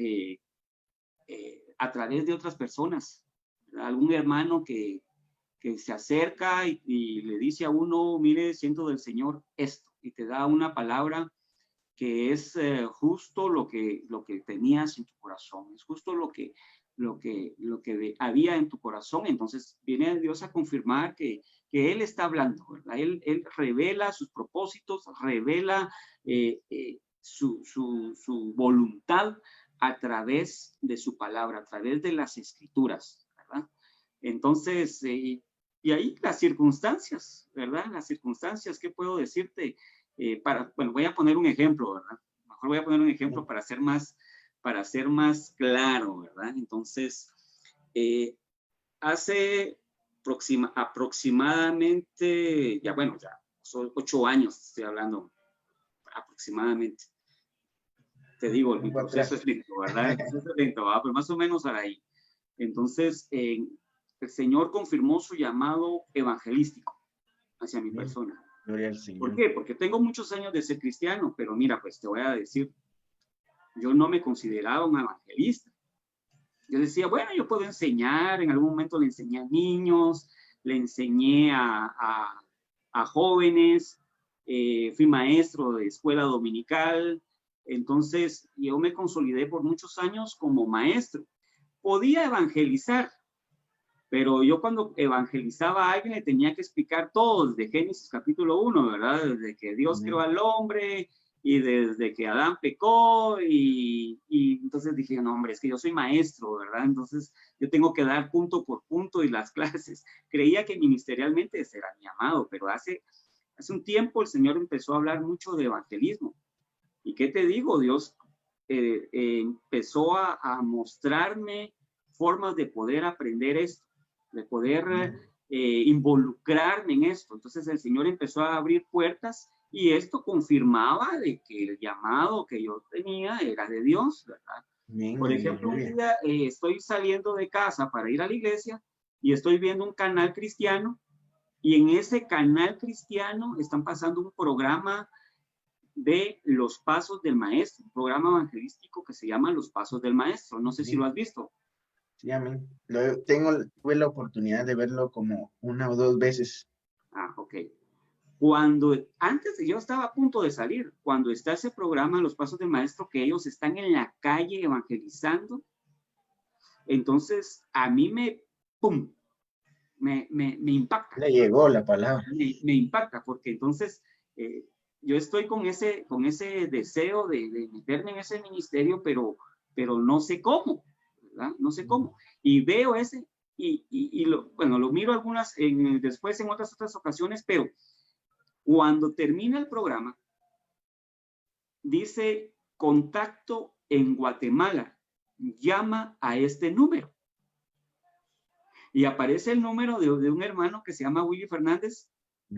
a través de otras personas, algún hermano que se acerca y le dice a uno, mire, siento del Señor esto, y te da una palabra que es justo lo que tenías en tu corazón, es justo lo que había en tu corazón. Entonces viene Dios a confirmar que Él está hablando, ¿verdad? Él revela sus propósitos, revela su voluntad a través de su palabra, a través de las escrituras, ¿verdad? Entonces, Y ahí las circunstancias, ¿verdad? Las circunstancias, ¿qué puedo decirte? Bueno, voy a poner un ejemplo, ¿verdad? Mejor voy a poner un ejemplo para ser más claro, ¿verdad? Entonces, hace aproximadamente, ya bueno, ya son 8 años, estoy hablando aproximadamente. Te digo, mi proceso es lento, ¿verdad? El proceso es lento, ¿verdad? Pues más o menos ahí. Entonces, el Señor confirmó su llamado evangelístico hacia mi persona. Gloria al Señor. ¿Por qué? Porque tengo muchos años de ser cristiano, pero mira, pues te voy a decir, yo no me consideraba un evangelista. Yo decía, bueno, yo puedo enseñar, en algún momento le enseñé a niños, le enseñé a jóvenes, fui maestro de escuela dominical, entonces yo me consolidé por muchos años como maestro. Podía evangelizar, pero yo cuando evangelizaba a alguien le tenía que explicar todo, desde Génesis capítulo 1, ¿verdad? Desde que Dios creó al hombre y desde que Adán pecó y entonces dije, no, hombre, es que yo soy maestro, ¿verdad? Entonces yo tengo que dar punto por punto y las clases. Creía que ministerialmente ese era mi llamado, pero hace un tiempo el Señor empezó a hablar mucho de evangelismo. ¿Y qué te digo? Dios empezó a mostrarme formas de poder aprender esto, de poder involucrarme en esto. Entonces el Señor empezó a abrir puertas y esto confirmaba de que el llamado que yo tenía era de Dios, ¿verdad? Amén, Por ejemplo, un día estoy saliendo de casa para ir a la iglesia y estoy viendo un canal cristiano y en ese canal cristiano están pasando un programa de Los Pasos del Maestro, un programa evangelístico que se llama Los Pasos del Maestro. No sé si lo has visto. Sí, amén. Tuve la oportunidad de verlo como 1 o 2 veces. Ah, ok. Antes yo estaba a punto de salir, cuando está ese programa, Los Pasos del Maestro, que ellos están en la calle evangelizando, entonces a mí ¡pum! Me impacta. Le llegó la palabra. Me impacta, porque entonces yo estoy con ese deseo de meterme en ese ministerio, pero no sé cómo, ¿verdad? No sé cómo. Y veo ese, lo miro después en otras ocasiones, pero cuando termina el programa, dice contacto en Guatemala, llama a este número. Y aparece el número de un hermano que se llama Willy Fernández,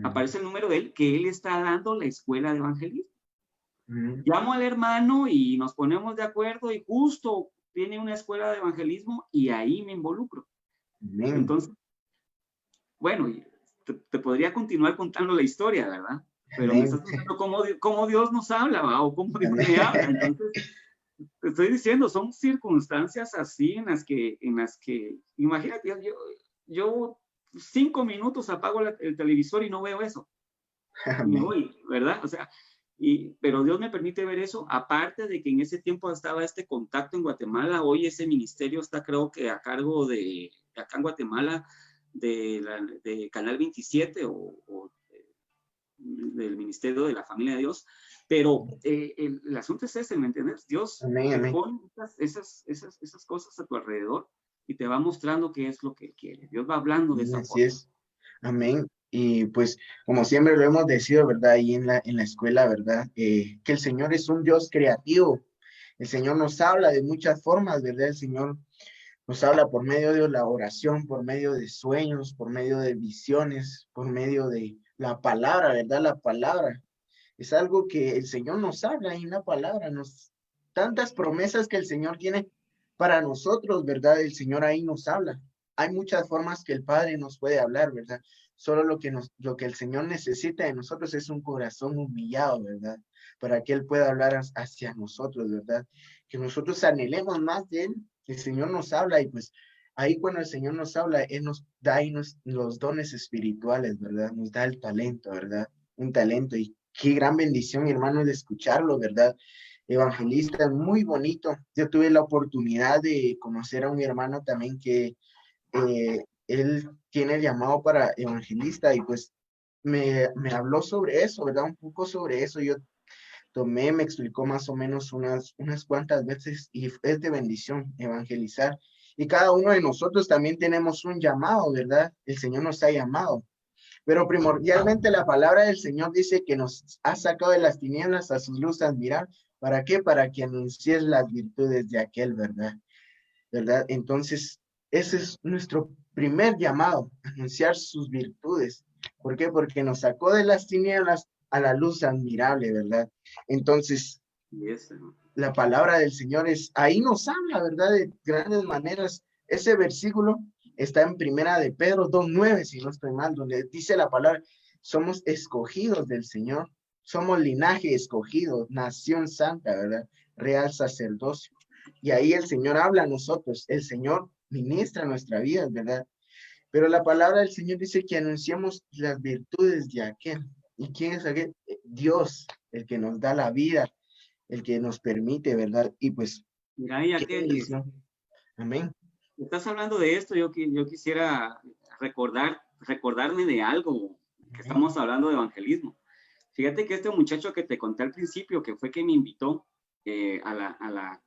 aparece el número de él, que él está dando la escuela de evangelismo. Llamo al hermano y nos ponemos de acuerdo y justo tiene una escuela de evangelismo y ahí me involucro. Entonces, bueno, te podría continuar contando la historia, ¿verdad? Pero me estás contando cómo Dios nos habla, ¿va? O cómo Dios me habla. Entonces, te estoy diciendo, son circunstancias así en las que imagínate, yo 5 minutos apago el televisor y no veo eso. Y me voy, ¿verdad? O sea, pero Dios me permite ver eso, aparte de que en ese tiempo estaba este contacto en Guatemala. Hoy ese ministerio está, creo que a cargo de acá en Guatemala, de Canal 27 o del Ministerio de la Familia de Dios. Pero el asunto es ese, ¿me entiendes? Dios te pone esas cosas a tu alrededor y te va mostrando qué es lo que quiere. Dios va hablando de esa forma. Así es. Amén. Y pues, como siempre lo hemos decidido, ¿verdad? Ahí en la escuela, ¿verdad? Que el Señor es un Dios creativo. El Señor nos habla de muchas formas, ¿verdad? El Señor nos habla por medio de la oración, por medio de sueños, por medio de visiones, por medio de la palabra, ¿verdad? La palabra es algo que el Señor nos habla en la palabra, tantas promesas que el Señor tiene para nosotros, ¿verdad? El Señor ahí nos habla. Hay muchas formas que el Padre nos puede hablar, ¿verdad? Solo lo que el Señor necesita de nosotros es un corazón humillado, ¿verdad? Para que Él pueda hablar hacia nosotros, ¿verdad? Que nosotros anhelemos más de Él. El Señor nos habla y pues ahí cuando el Señor nos habla, Él nos da ahí los dones espirituales, ¿verdad? Nos da el talento, ¿verdad? Un talento y qué gran bendición, hermano, de escucharlo, ¿verdad? Evangelista, muy bonito. Yo tuve la oportunidad de conocer a un hermano también que él tiene el llamado para evangelista y pues me habló sobre eso, ¿verdad? Un poco sobre eso. Yo me explicó más o menos unas cuantas veces y es de bendición evangelizar. Y cada uno de nosotros también tenemos un llamado, ¿verdad? El Señor nos ha llamado. Pero primordialmente la palabra del Señor dice que nos ha sacado de las tinieblas a sus luces admirar. ¿Para qué? Para que anuncies las virtudes de aquel, ¿verdad? ¿Verdad? Entonces, ese es nuestro primer llamado, anunciar sus virtudes. ¿Por qué? Porque nos sacó de las tinieblas a la luz admirable, ¿verdad? Entonces, Yes, hermano. la palabra del Señor es, ahí nos habla, ¿verdad? De grandes maneras. Ese versículo está en Primera de Pedro 2:9, si no estoy mal, donde dice la palabra, somos escogidos del Señor, somos linaje escogido, nación santa, ¿verdad? Real sacerdocio. Y ahí el Señor habla a nosotros, el Señor ministra nuestra vida, ¿verdad? Pero la palabra del Señor dice que anunciamos las virtudes de aquel. ¿Y quién es aquel? Dios, el que nos da la vida, el que nos permite, ¿verdad? Y pues, Mira, ya qué que bendición. Amén. estás hablando de esto, yo quisiera recordarme de algo, que Amén. estamos hablando de evangelismo. Fíjate que este muchacho que te conté al principio, que fue que me invitó a la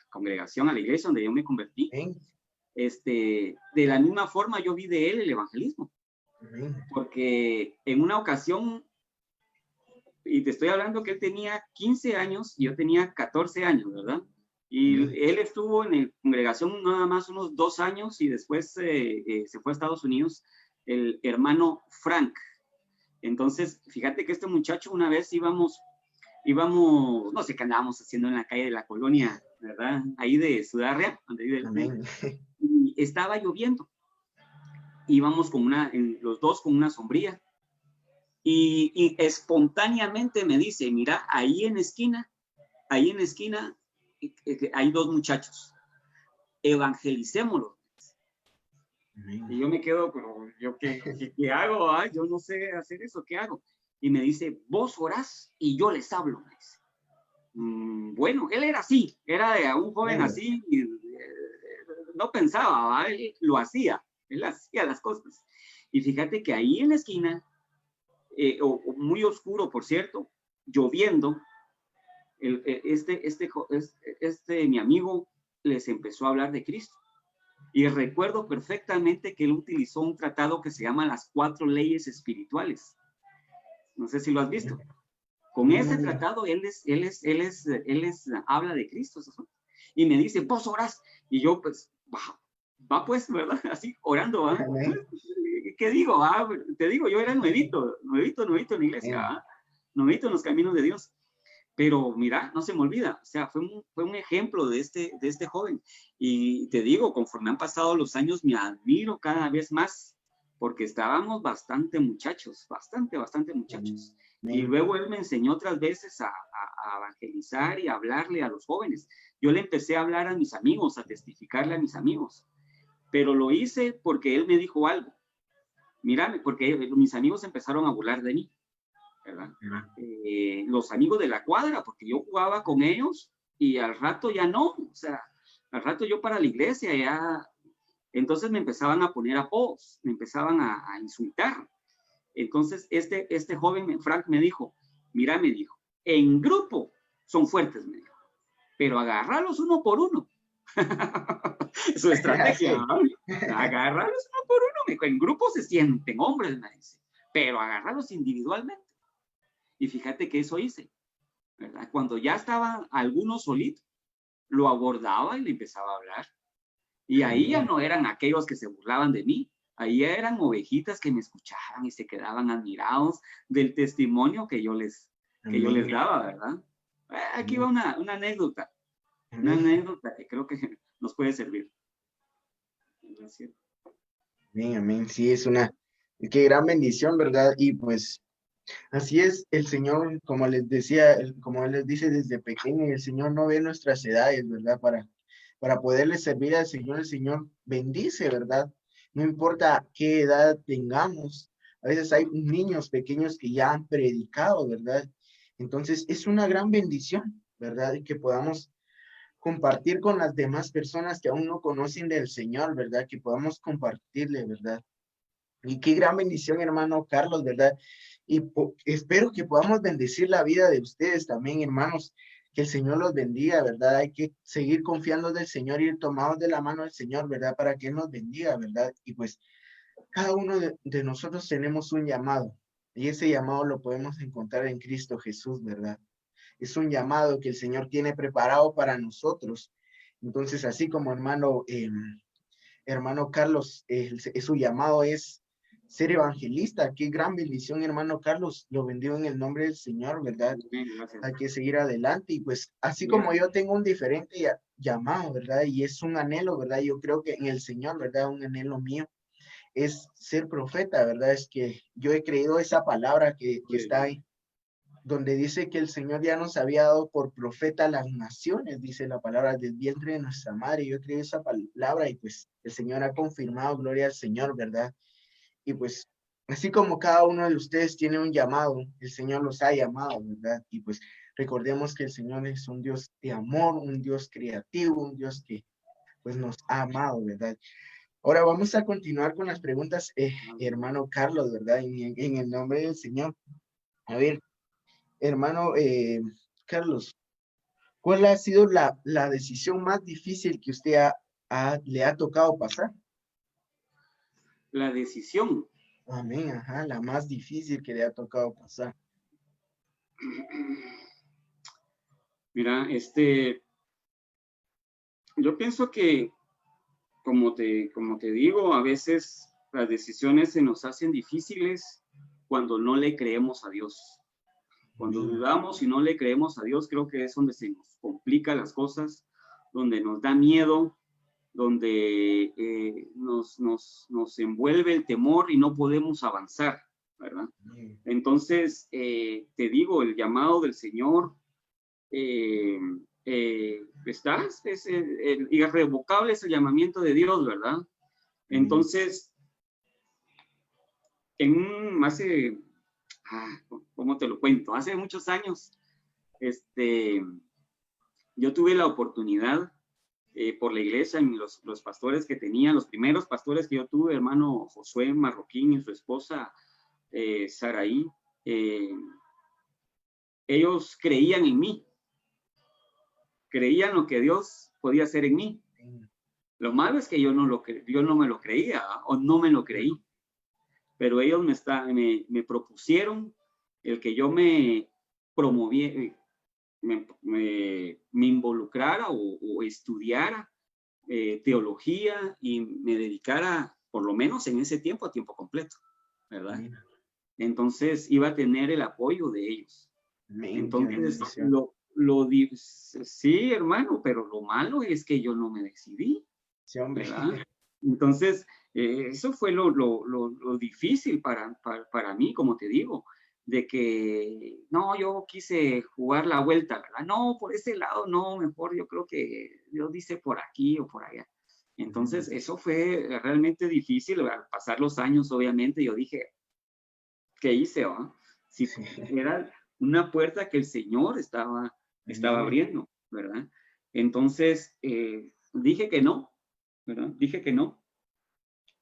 congregación, a la iglesia donde yo me convertí, Amén. de la misma forma yo vi de él el evangelismo, Amén. porque en una ocasión, y te estoy hablando que él tenía 15 años y yo tenía 14 años, ¿verdad? Y Amén. él estuvo en la congregación nada más unos 2 años y después se fue a Estados Unidos, el hermano Frank. Entonces, fíjate que este muchacho una vez íbamos, no sé qué andábamos haciendo en la calle de la colonia, ¿verdad? Ahí de Sudarria, donde vive él, Amén. y estaba lloviendo. Íbamos los dos con una sombría. Y espontáneamente me dice, mira, ahí en la esquina hay dos muchachos, evangelicémoslos. Amén. Y yo me quedo, pero ¿yo qué hago? Ay, yo no sé hacer eso, ¿qué hago? Y me dice, vos orás y yo les hablo, me dice. Bueno, él era así, era de un joven Amén. así, y, no pensaba, ¿va? Él hacía las cosas. Y fíjate que ahí en la esquina, muy oscuro, por cierto, lloviendo, mi amigo les empezó a hablar de Cristo. Y recuerdo perfectamente que él utilizó un tratado que se llama las 4 leyes espirituales. No sé si lo has visto. Con ese tratado, él habla de Cristo. Y me dice, vos orás. Y yo, pues, va pues, ¿verdad? Así, orando, ¿va? Amén. ¿Qué digo? Te digo, yo era nuevito en la iglesia, Amén. ¿va? Nuevito en los caminos de Dios. Pero mira, no se me olvida, o sea, fue un ejemplo de este joven. Y te digo, conforme han pasado los años, me admiro cada vez más, porque estábamos bastante muchachos, bastante muchachos. Y Amén. luego él me enseñó otras veces a evangelizar y a hablarle a los jóvenes. Yo le empecé a hablar a mis amigos, a testificarle a mis amigos, pero lo hice porque él me dijo algo. Mírame, porque mis amigos empezaron a burlar de mí, ¿verdad? Los amigos de la cuadra, porque yo jugaba con ellos y al rato ya no, o sea, al rato yo para la iglesia ya, entonces me empezaban a poner apodos, me empezaban a insultar. Entonces este joven, Frank, me dijo, mira, me dijo, en grupo son fuertes, me dijo, pero agarrarlos uno por uno. Su estrategia, Así. ¿no? Agarrarlos uno por uno, me dijo, en grupo se sienten hombres, me dice, pero agarrarlos individualmente. Y fíjate que eso hice, ¿verdad? Cuando ya estaba alguno solito, lo abordaba y le empezaba a hablar. Y ahí ya Amén. no eran aquellos que se burlaban de mí, ahí eran ovejitas que me escuchaban y se quedaban admirados del testimonio que yo les Amén. daba, ¿verdad? Aquí va Amén. una anécdota Amén. que creo que nos puede servir. Amén. Amén. Sí, es una, qué gran bendición, ¿verdad? Y pues, así es, el Señor, como les decía, como Él les dice desde pequeño, el Señor no ve nuestras edades, ¿verdad? Para poderle servir al Señor, el Señor bendice, ¿verdad? No importa qué edad tengamos. A veces hay niños pequeños que ya han predicado, ¿verdad? Entonces, es una gran bendición, ¿verdad? Y que podamos compartir con las demás personas que aún no conocen del Señor, ¿verdad? Que podamos compartirle, ¿verdad? Y qué gran bendición, hermano Carlos, ¿verdad? Y espero que podamos bendecir la vida de ustedes también, hermanos, que el Señor los bendiga, ¿verdad? Hay que seguir confiando del Señor y ir tomados de la mano del Señor, ¿verdad? Para que Él nos bendiga, ¿verdad? Y pues cada uno de nosotros tenemos un llamado y ese llamado lo podemos encontrar en Cristo Jesús, ¿verdad? Es un llamado que el Señor tiene preparado para nosotros. Entonces, así como hermano Carlos, su llamado es ser evangelista. Qué gran bendición, hermano Carlos. Lo bendigo en el nombre del Señor, ¿verdad? Amén, gracias. Hay que seguir adelante y pues así como Gracias. yo tengo un diferente llamado, ¿verdad? Y es un anhelo, ¿verdad? Yo creo que en el Señor, ¿verdad? Un anhelo mío es ser profeta, ¿verdad? Es que yo he creído esa palabra que está ahí, donde dice que el Señor ya nos había dado por profeta a las naciones, dice la palabra del vientre de nuestra madre. Yo creo esa palabra y pues el Señor ha confirmado, gloria al Señor, ¿verdad? Y pues así como cada uno de ustedes tiene un llamado, el Señor los ha llamado, ¿verdad? Y pues recordemos que el Señor es un Dios de amor, un Dios creativo, un Dios que pues nos ha amado, ¿verdad? Ahora vamos a continuar con las preguntas, hermano Carlos, ¿verdad? En el nombre del Señor. A ver, hermano Carlos, ¿cuál ha sido la decisión más difícil que usted le ha tocado pasar? La decisión. Amén, ajá, la más difícil que le ha tocado pasar. Mira, yo pienso que, como te digo, a veces las decisiones se nos hacen difíciles cuando no le creemos a Dios. Cuando Amén. dudamos y no le creemos a Dios, creo que es donde se nos complican las cosas, donde nos da miedo, donde nos envuelve el temor y no podemos avanzar, ¿verdad? Amén. Entonces, te digo, el llamado del Señor es irrevocable, es el llamamiento de Dios, ¿verdad? Entonces, ¿cómo te lo cuento? Hace muchos años, yo tuve la oportunidad por la iglesia y los pastores que tenía, los primeros pastores que yo tuve, hermano Josué Marroquín y su esposa Saraí, ellos creían en mí, creían lo que Dios podía hacer en mí. Lo malo es que yo no me lo creía o no me lo creí, pero ellos me propusieron el que yo me promoviera, me involucrara o estudiara teología y me dedicara, por lo menos en ese tiempo, a tiempo completo, ¿verdad? Entonces iba a tener el apoyo de ellos. Entonces, sí, hermano, pero lo malo es que yo no me decidí, Sí, hombre. ¿verdad? Entonces, eso fue lo difícil para mí, como te digo, de que, no, yo quise jugar la vuelta, ¿verdad? No, por ese lado, no, mejor yo creo que Dios dice por aquí o por allá. Entonces, eso fue realmente difícil. Al pasar los años, obviamente, yo dije, ¿qué hice? Si Sí. era una puerta que el Señor estaba abriendo, ¿verdad? Entonces, dije que no, ¿verdad? Dije que no.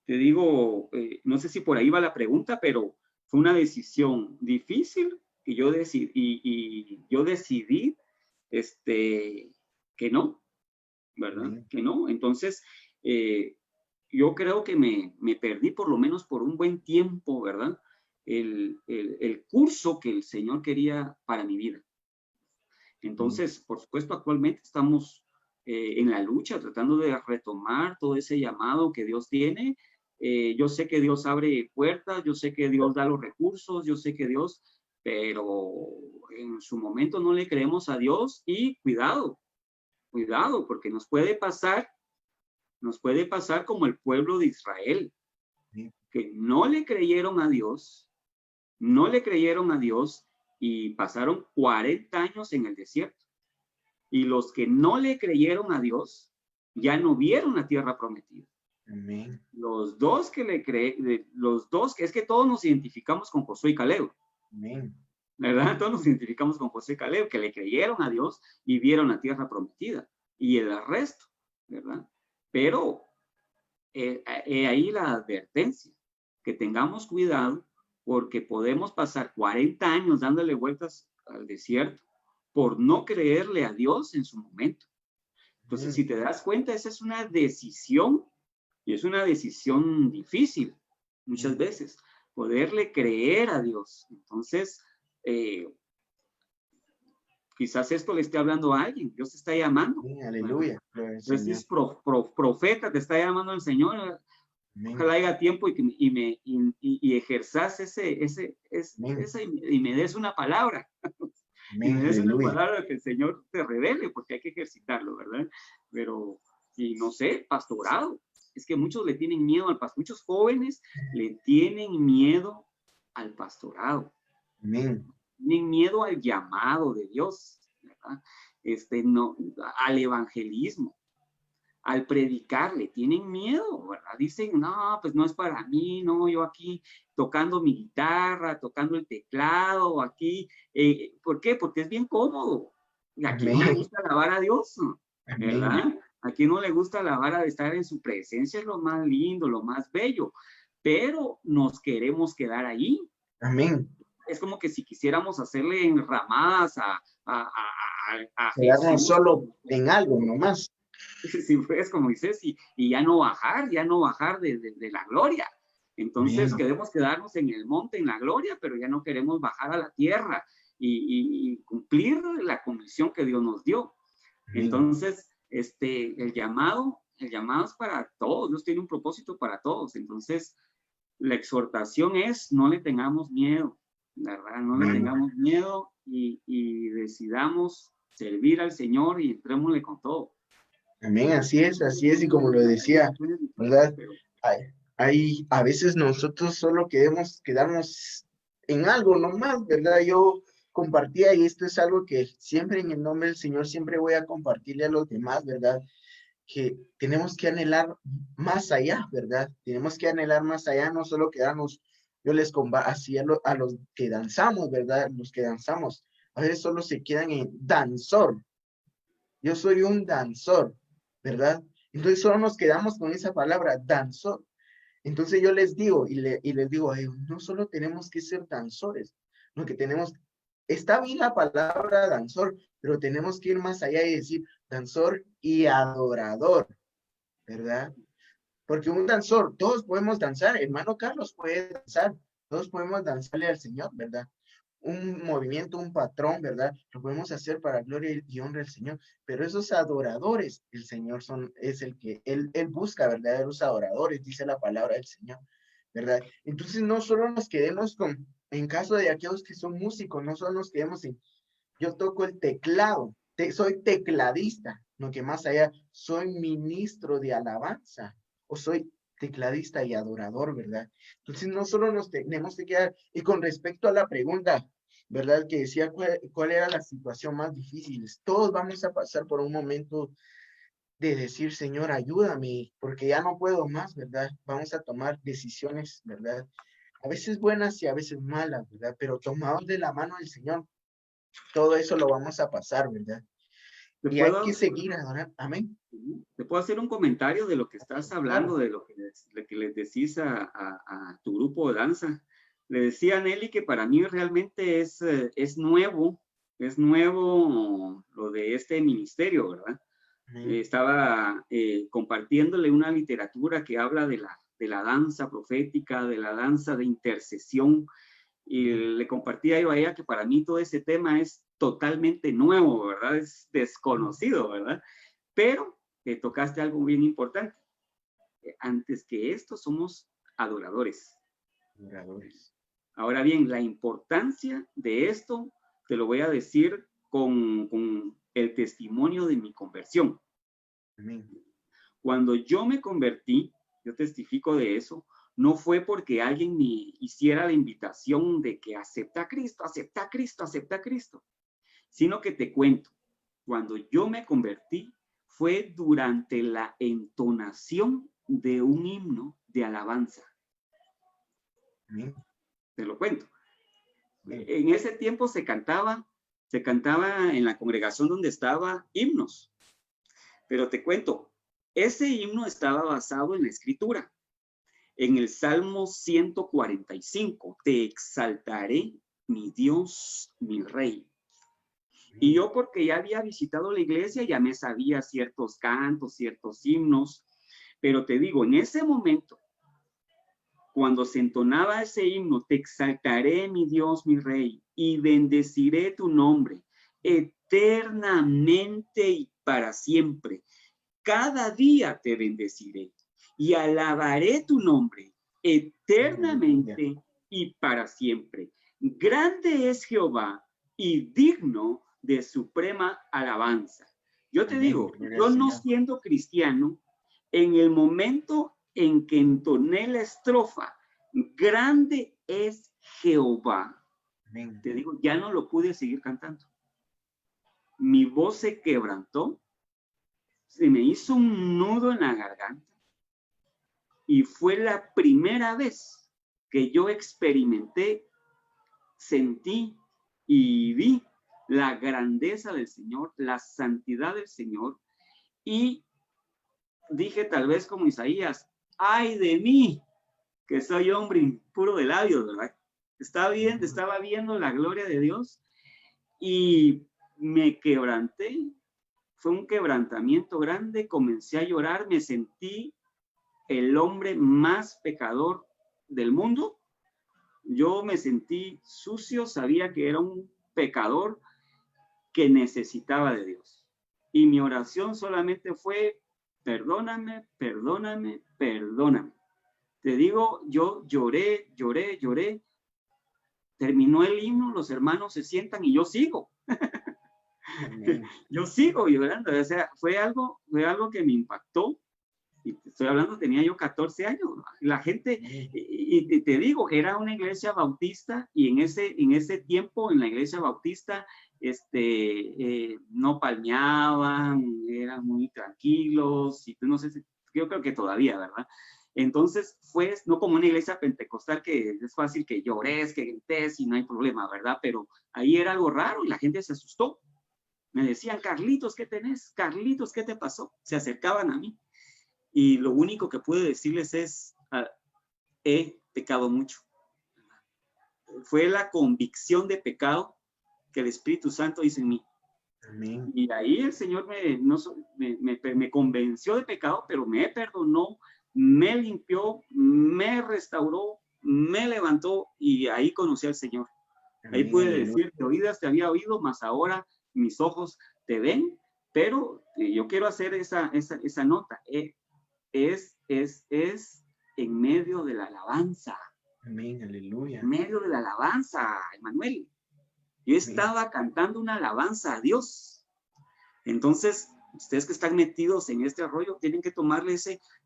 Te digo, no sé si por ahí va la pregunta, pero fue una decisión difícil que yo decidí, y yo decidí que no, ¿verdad? Que no. Entonces, yo creo que me perdí por lo menos por un buen tiempo, ¿verdad? El curso que el Señor quería para mi vida. Entonces, por supuesto, actualmente estamos en la lucha, tratando de retomar todo ese llamado que Dios tiene. Yo sé que Dios abre puertas, yo sé que Dios da los recursos, yo sé que Dios, pero en su momento no le creemos a Dios y cuidado, porque nos puede pasar como el pueblo de Israel, que no le creyeron a Dios, y pasaron 40 años en el desierto. Y los que no le creyeron a Dios ya no vieron la tierra prometida. Amén. Los dos que es que todos nos identificamos con Josué y Caleb. Amén. ¿Verdad? Todos nos identificamos con Josué y Caleb, que le creyeron a Dios y vieron la tierra prometida. Y el resto, ¿verdad? Pero ahí la advertencia, que tengamos cuidado porque podemos pasar 40 años dándole vueltas al desierto por no creerle a Dios en su momento. Entonces, si te das cuenta, esa es una decisión, y es una decisión difícil muchas veces, poderle creer a Dios. Entonces, quizás esto le esté hablando a alguien, Dios te está llamando. Sí, aleluya. Entonces, profeta, te está llamando el Señor. Amén. Ojalá haya tiempo y ejerzas y me des una palabra. Amén, Y me des una aleluya. palabra que el Señor te revele, porque hay que ejercitarlo, ¿verdad? Pero, y no sé, pastorado. Es que muchos le tienen miedo al pastorado. Muchos jóvenes le tienen miedo al pastorado. Amén. Tienen miedo al llamado de Dios, ¿verdad? No, al evangelismo, al predicarle, tienen miedo, ¿verdad? Dicen, no, pues no es para mí, no, yo aquí tocando mi guitarra, tocando el teclado, aquí, ¿por qué? Porque es bien cómodo. Y aquí no le gusta alabar a Dios, Amén. ¿verdad? Aquí no le gusta alabar a estar en su presencia, es lo más lindo, lo más bello, pero nos queremos quedar ahí. Amén. Es como que si quisiéramos hacerle enramadas a Quedarnos Jesús, solo en algo nomás. si pues, como dices, y ya no bajar de la gloria. Entonces Amén. queremos quedarnos en el monte, en la gloria, pero ya no queremos bajar a la tierra y cumplir la comisión que Dios nos dio. Amén. Entonces, el llamado es para todos, Dios tiene un propósito para todos. Entonces, la exhortación es, no le tengamos miedo, ¿verdad? No le tengamos miedo y decidamos servir al Señor y entrémosle con todo. Amén, así es, y como lo decía, ¿verdad? A veces nosotros solo queremos quedarnos en algo nomás, ¿verdad? Yo compartía, y esto es algo que siempre en el nombre del Señor, siempre voy a compartirle a los demás, ¿verdad? Que tenemos que anhelar más allá, ¿verdad? Tenemos que anhelar más allá, no solo quedarnos, yo les comparto así a los que danzamos, ¿verdad? Los que danzamos, a veces solo se quedan en danzor. Yo soy un danzor, ¿verdad? Entonces solo nos quedamos con esa palabra, danzor. Entonces yo les digo, y les digo a ellos, no solo tenemos que ser danzores, lo que tenemos, está bien la palabra danzor, pero tenemos que ir más allá y decir danzor y adorador, ¿verdad? Porque un danzor, todos podemos danzar, hermano Carlos puede danzar, todos podemos danzarle al Señor, ¿verdad? Un movimiento, un patrón, ¿verdad? Lo podemos hacer para gloria y honra al Señor, pero esos adoradores, el Señor es el que, él busca verdaderos adoradores, dice la palabra del Señor, ¿verdad? Entonces no solo nos quedemos con, en caso de aquellos que son músicos, no solo nos quedemos en, yo toco el teclado, soy tecladista, no que más allá, soy ministro de alabanza, o soy tecladista y adorador, ¿verdad? Entonces no solo nos tenemos que quedar, y con respecto a la pregunta, ¿verdad? Que decía cuál era la situación más difícil, todos vamos a pasar por un momento de decir, Señor, ayúdame, porque ya no puedo más, ¿verdad? Vamos a tomar decisiones, ¿verdad? A veces buenas y a veces malas, ¿verdad? Pero tomados de la mano del Señor, todo eso lo vamos a pasar, ¿verdad? Y hay que seguir adorando. Amén. ¿Te puedo hacer un comentario de lo que estás hablando, Claro. de lo que les decís a tu grupo de danza? Le decía a Nelly que para mí realmente es nuevo lo de este ministerio, ¿verdad? Estaba compartiéndole una literatura que habla de la danza profética, de la danza de intercesión, y le compartía yo a ella que para mí todo ese tema es totalmente nuevo, ¿verdad? Es desconocido, ¿verdad? Pero tocaste algo bien importante. Antes que esto somos adoradores. Adoradores. Ahora bien, la importancia de esto te lo voy a decir con el testimonio de mi conversión. Amén. Cuando yo me convertí, yo testifico de eso, no fue porque alguien me hiciera la invitación de que acepta a Cristo, acepta a Cristo, acepta a Cristo, sino que te cuento, cuando yo me convertí fue durante la entonación de un himno de alabanza. Amén. Te lo cuento. Amén. En ese tiempo se cantaba en la congregación donde estaba himnos, pero te cuento, ese himno estaba basado en la escritura. En el Salmo 145, te exaltaré, mi Dios, mi Rey. Y yo, porque ya había visitado la iglesia, ya me sabía ciertos cantos, ciertos himnos, pero te digo, en ese momento, cuando se entonaba ese himno, te exaltaré, mi Dios, mi Rey, y bendeciré tu nombre eternamente y para siempre. Cada día te bendeciré y alabaré tu nombre eternamente y para siempre. Grande es Jehová y digno de suprema alabanza. Yo te digo, yo no siendo cristiano, en el momento en que entoné la estrofa, grande es Jehová, te digo, ya no lo pude seguir cantando. Mi voz se quebrantó, se me hizo un nudo en la garganta y fue la primera vez que yo experimenté, sentí y vi la grandeza del Señor, la santidad del Señor, y dije tal vez como Isaías, ay de mí, que soy hombre impuro de labios, ¿verdad? Estaba viendo la gloria de Dios y me quebranté. Fue un quebrantamiento grande, comencé a llorar, me sentí el hombre más pecador del mundo. Yo me sentí sucio, sabía que era un pecador que necesitaba de Dios. Y mi oración solamente fue, perdóname, perdóname, perdóname. Te digo, yo lloré, lloré, lloré. Terminó el himno, los hermanos se sientan y yo sigo. Yo sigo llorando. O sea, fue algo que me impactó. Y te estoy hablando, tenía yo 14 años. La gente, y te digo, era una iglesia bautista y en ese tiempo, en la iglesia bautista, no palmeaban, eran muy tranquilos, y no sé, yo creo que todavía, ¿verdad? Entonces fue, no como una iglesia pentecostal que es fácil que llores, que grites y no hay problema, ¿verdad? Pero ahí era algo raro y la gente se asustó. Me decían, Carlitos, ¿qué tenés? Carlitos, ¿qué te pasó? Se acercaban a mí. Y lo único que puedo decirles es, he pecado mucho. Fue la convicción de pecado que el Espíritu Santo hizo en mí. Amén. Y ahí el Señor me convenció de pecado, pero me perdonó, me limpió, me restauró, me levantó y ahí conocí al Señor. Amén. Ahí pude decir, de oídas te había oído, mas ahora mis ojos te ven, pero yo quiero hacer esa nota. Es en medio de la alabanza. Amén, aleluya. En medio de la alabanza, Emanuel. Yo estaba cantando una alabanza a Dios. Entonces, ustedes que están metidos en este rollo, tienen que tomarle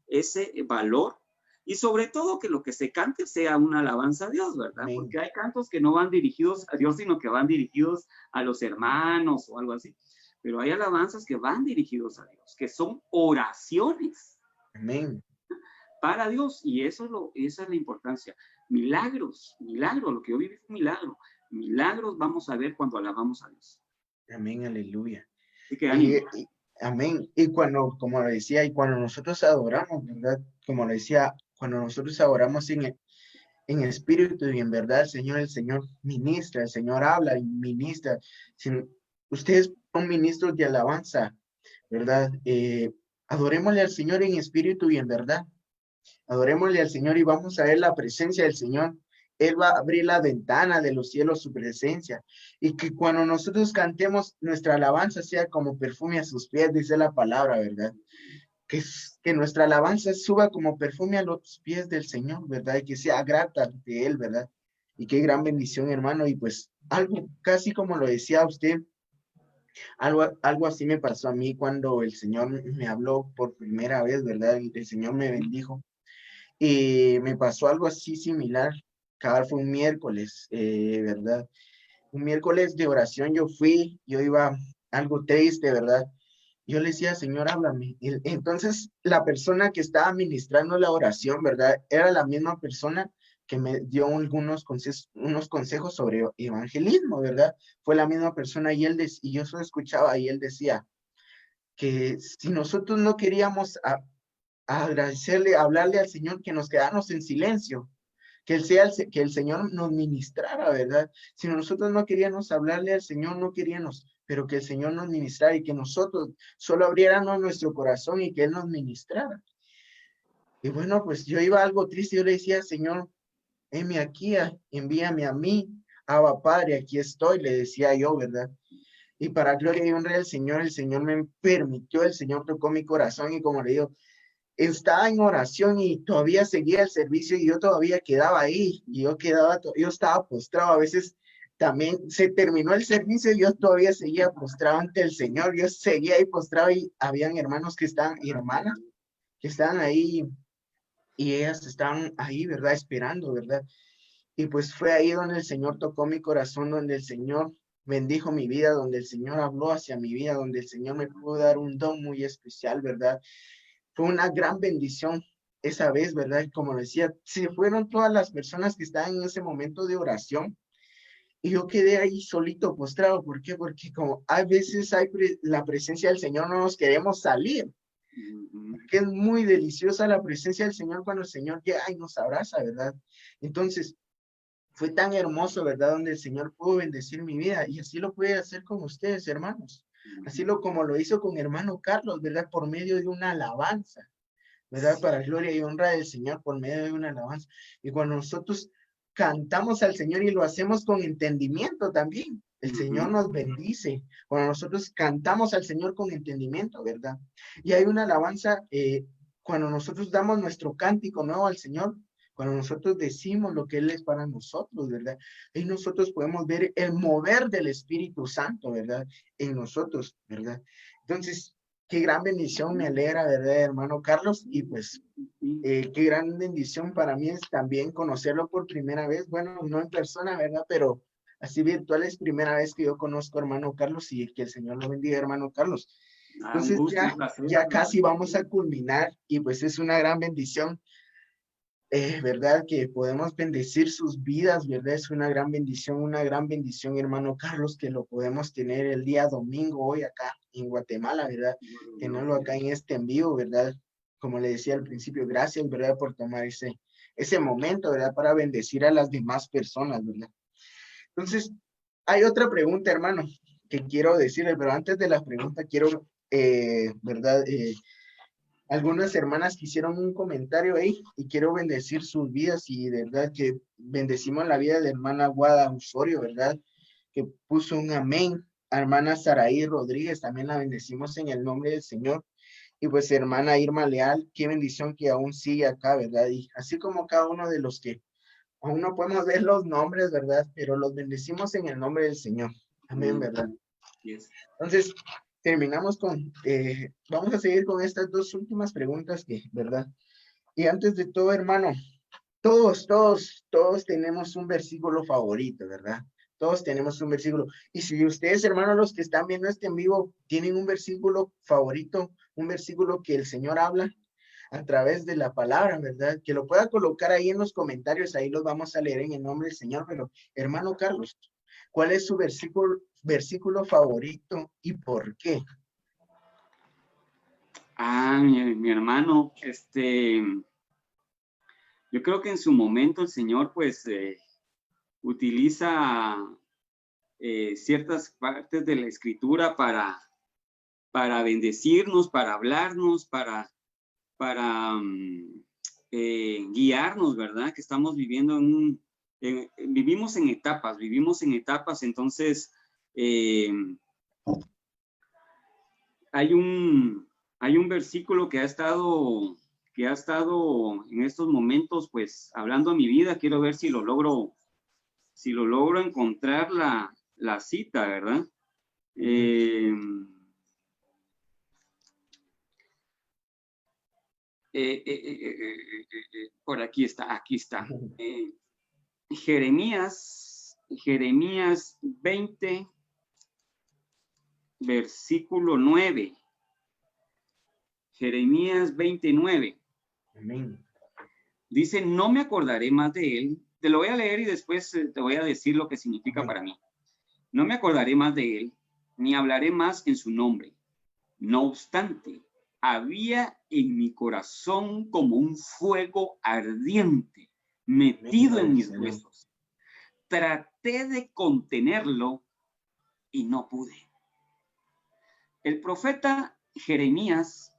ese valor y sobre todo que lo que se cante sea una alabanza a Dios, ¿verdad? Amén. Porque hay cantos que no van dirigidos a Dios, sino que van dirigidos a los hermanos o algo así. Pero hay alabanzas que van dirigidos a Dios, que son oraciones. Amén. Para Dios, y esa es la importancia. Milagros, lo que yo viví fue un milagro. Milagros vamos a ver cuando alabamos a Dios. Amén, aleluya. Así que amén. Y cuando, como lo decía, y cuando nosotros adoramos, ¿verdad? Como lo decía, cuando nosotros adoramos en espíritu y en verdad, el Señor ministra, el Señor habla y ministra. Si ustedes son ministros de alabanza, ¿verdad? Adorémosle al Señor en espíritu y en verdad. Adorémosle al Señor y vamos a ver la presencia del Señor. Él va a abrir la ventana de los cielos, su presencia. Y que cuando nosotros cantemos, nuestra alabanza sea como perfume a sus pies, dice la palabra, ¿verdad? Que nuestra alabanza suba como perfume a los pies del Señor, ¿verdad? Y que sea grata de Él, ¿verdad? Y qué gran bendición, hermano. Y pues algo casi como lo decía usted, algo así me pasó a mí cuando el Señor me habló por primera vez, ¿verdad? El Señor me bendijo. Y me pasó algo así similar. Cada fue un miércoles, ¿verdad? Un miércoles de oración yo iba algo triste, ¿verdad? Yo le decía, Señor, háblame. Entonces, la persona que estaba ministrando la oración, ¿verdad? Era la misma persona que me dio unos consejos sobre evangelismo, ¿verdad? Fue la misma persona y y yo solo escuchaba y él decía que si nosotros no queríamos agradecerle, hablarle al Señor, que nos quedáramos en silencio, que el Señor nos ministrara, ¿verdad? Si nosotros no queríamos hablarle al Señor, no queríamos pero que el Señor nos ministrara y que nosotros solo abriéramos nuestro corazón y que Él nos ministrara. Y bueno, pues yo iba algo triste, yo le decía, Señor, heme aquí, envíame a mí, Abba Padre, aquí estoy, le decía yo, ¿verdad? Y para gloria y honra del Señor, el Señor me permitió, el Señor tocó mi corazón y como le digo, estaba en oración y todavía seguía el servicio y yo todavía quedaba ahí y yo estaba postrado. A veces también se terminó el servicio y yo todavía seguía postrado ante el Señor. Yo seguía ahí postrado y habían hermanos que estaban, y hermanas que estaban ahí y ellas estaban ahí, ¿verdad? Esperando, ¿verdad? Y pues fue ahí donde el Señor tocó mi corazón, donde el Señor bendijo mi vida, donde el Señor habló hacia mi vida, donde el Señor me pudo dar un don muy especial, ¿verdad? Fue una gran bendición esa vez, ¿verdad? Y como decía, se fueron todas las personas que estaban en ese momento de oración y yo quedé ahí solito, postrado. ¿Por qué? Porque como a veces hay la presencia del Señor, no nos queremos salir. Que es muy deliciosa la presencia del Señor cuando el Señor llega y nos abraza, ¿verdad? Entonces, fue tan hermoso, ¿verdad? Donde el Señor pudo bendecir mi vida y así lo puede hacer con ustedes, hermanos. Así como lo hizo con hermano Carlos, ¿verdad? Por medio de una alabanza. ¿Verdad? Para gloria y honra del Señor por medio de una alabanza. Y cuando nosotros cantamos al Señor y lo hacemos con entendimiento también, el Señor nos bendice. Cuando nosotros cantamos al Señor con entendimiento, ¿verdad? Y hay una alabanza, cuando nosotros damos nuestro cántico nuevo al Señor, cuando nosotros decimos lo que Él es para nosotros, ¿verdad? Y nosotros podemos ver el mover del Espíritu Santo, ¿verdad? En nosotros, ¿verdad? Entonces, qué gran bendición, me alegra, ¿verdad, hermano Carlos? Y pues, qué gran bendición para mí es también conocerlo por primera vez. Bueno, no en persona, ¿verdad? Pero así virtual es primera vez que yo conozco a hermano Carlos y que el Señor lo bendiga, hermano Carlos. Un Entonces gusto, un placer. ya casi vamos a culminar y pues es una gran bendición. ¿Verdad? Que podemos bendecir sus vidas, ¿verdad? Es una gran bendición, hermano Carlos, que lo podemos tener el día domingo, hoy acá en Guatemala, ¿verdad? Tenerlo acá en este envío, ¿verdad? Como le decía al principio, gracias, ¿verdad? Por tomar ese momento, ¿verdad? Para bendecir a las demás personas, ¿verdad? Entonces, hay otra pregunta, hermano, que quiero decirle, pero antes de la pregunta quiero, ¿verdad? Algunas hermanas que hicieron un comentario ahí y quiero bendecir sus vidas y de verdad que bendecimos la vida de la hermana Guada Osorio, ¿verdad? Que puso un amén. A hermana Saraí Rodríguez también la bendecimos en el nombre del Señor. Y pues hermana Irma Leal, qué bendición que aún sigue acá, ¿verdad? Y así como cada uno de los que aún no podemos ver los nombres, ¿verdad? Pero los bendecimos en el nombre del Señor. Amén, ¿verdad? Yes. Entonces, terminamos vamos a seguir con estas dos últimas preguntas ¿verdad? Y antes de todo, hermano, todos tenemos un versículo favorito, ¿verdad? Todos tenemos un versículo. Y si ustedes, hermanos, los que están viendo este en vivo, tienen un versículo favorito, un versículo que el Señor habla a través de la palabra, ¿verdad? Que lo pueda colocar ahí en los comentarios, ahí los vamos a leer en el nombre del Señor. Pero, hermano Carlos, ¿cuál es su versículo favorito y por qué? Mi hermano, yo creo que en su momento el Señor pues utiliza ciertas partes de la Escritura para bendecirnos, para hablarnos, para guiarnos, ¿verdad? Que estamos viviendo vivimos en etapas, entonces hay un versículo que ha estado en estos momentos, pues, hablando a mi vida. Quiero ver si lo logro encontrar la cita, ¿verdad? Por aquí está. Jeremías 20, versículo 9. Jeremías 29. Amén. Dice, no me acordaré más de él. Te lo voy a leer y después te voy a decir lo que significa para mí. No me acordaré más de él, ni hablaré más en su nombre. No obstante, había en mi corazón como un fuego ardiente metido en mis huesos. Traté de contenerlo y no pude. El profeta Jeremías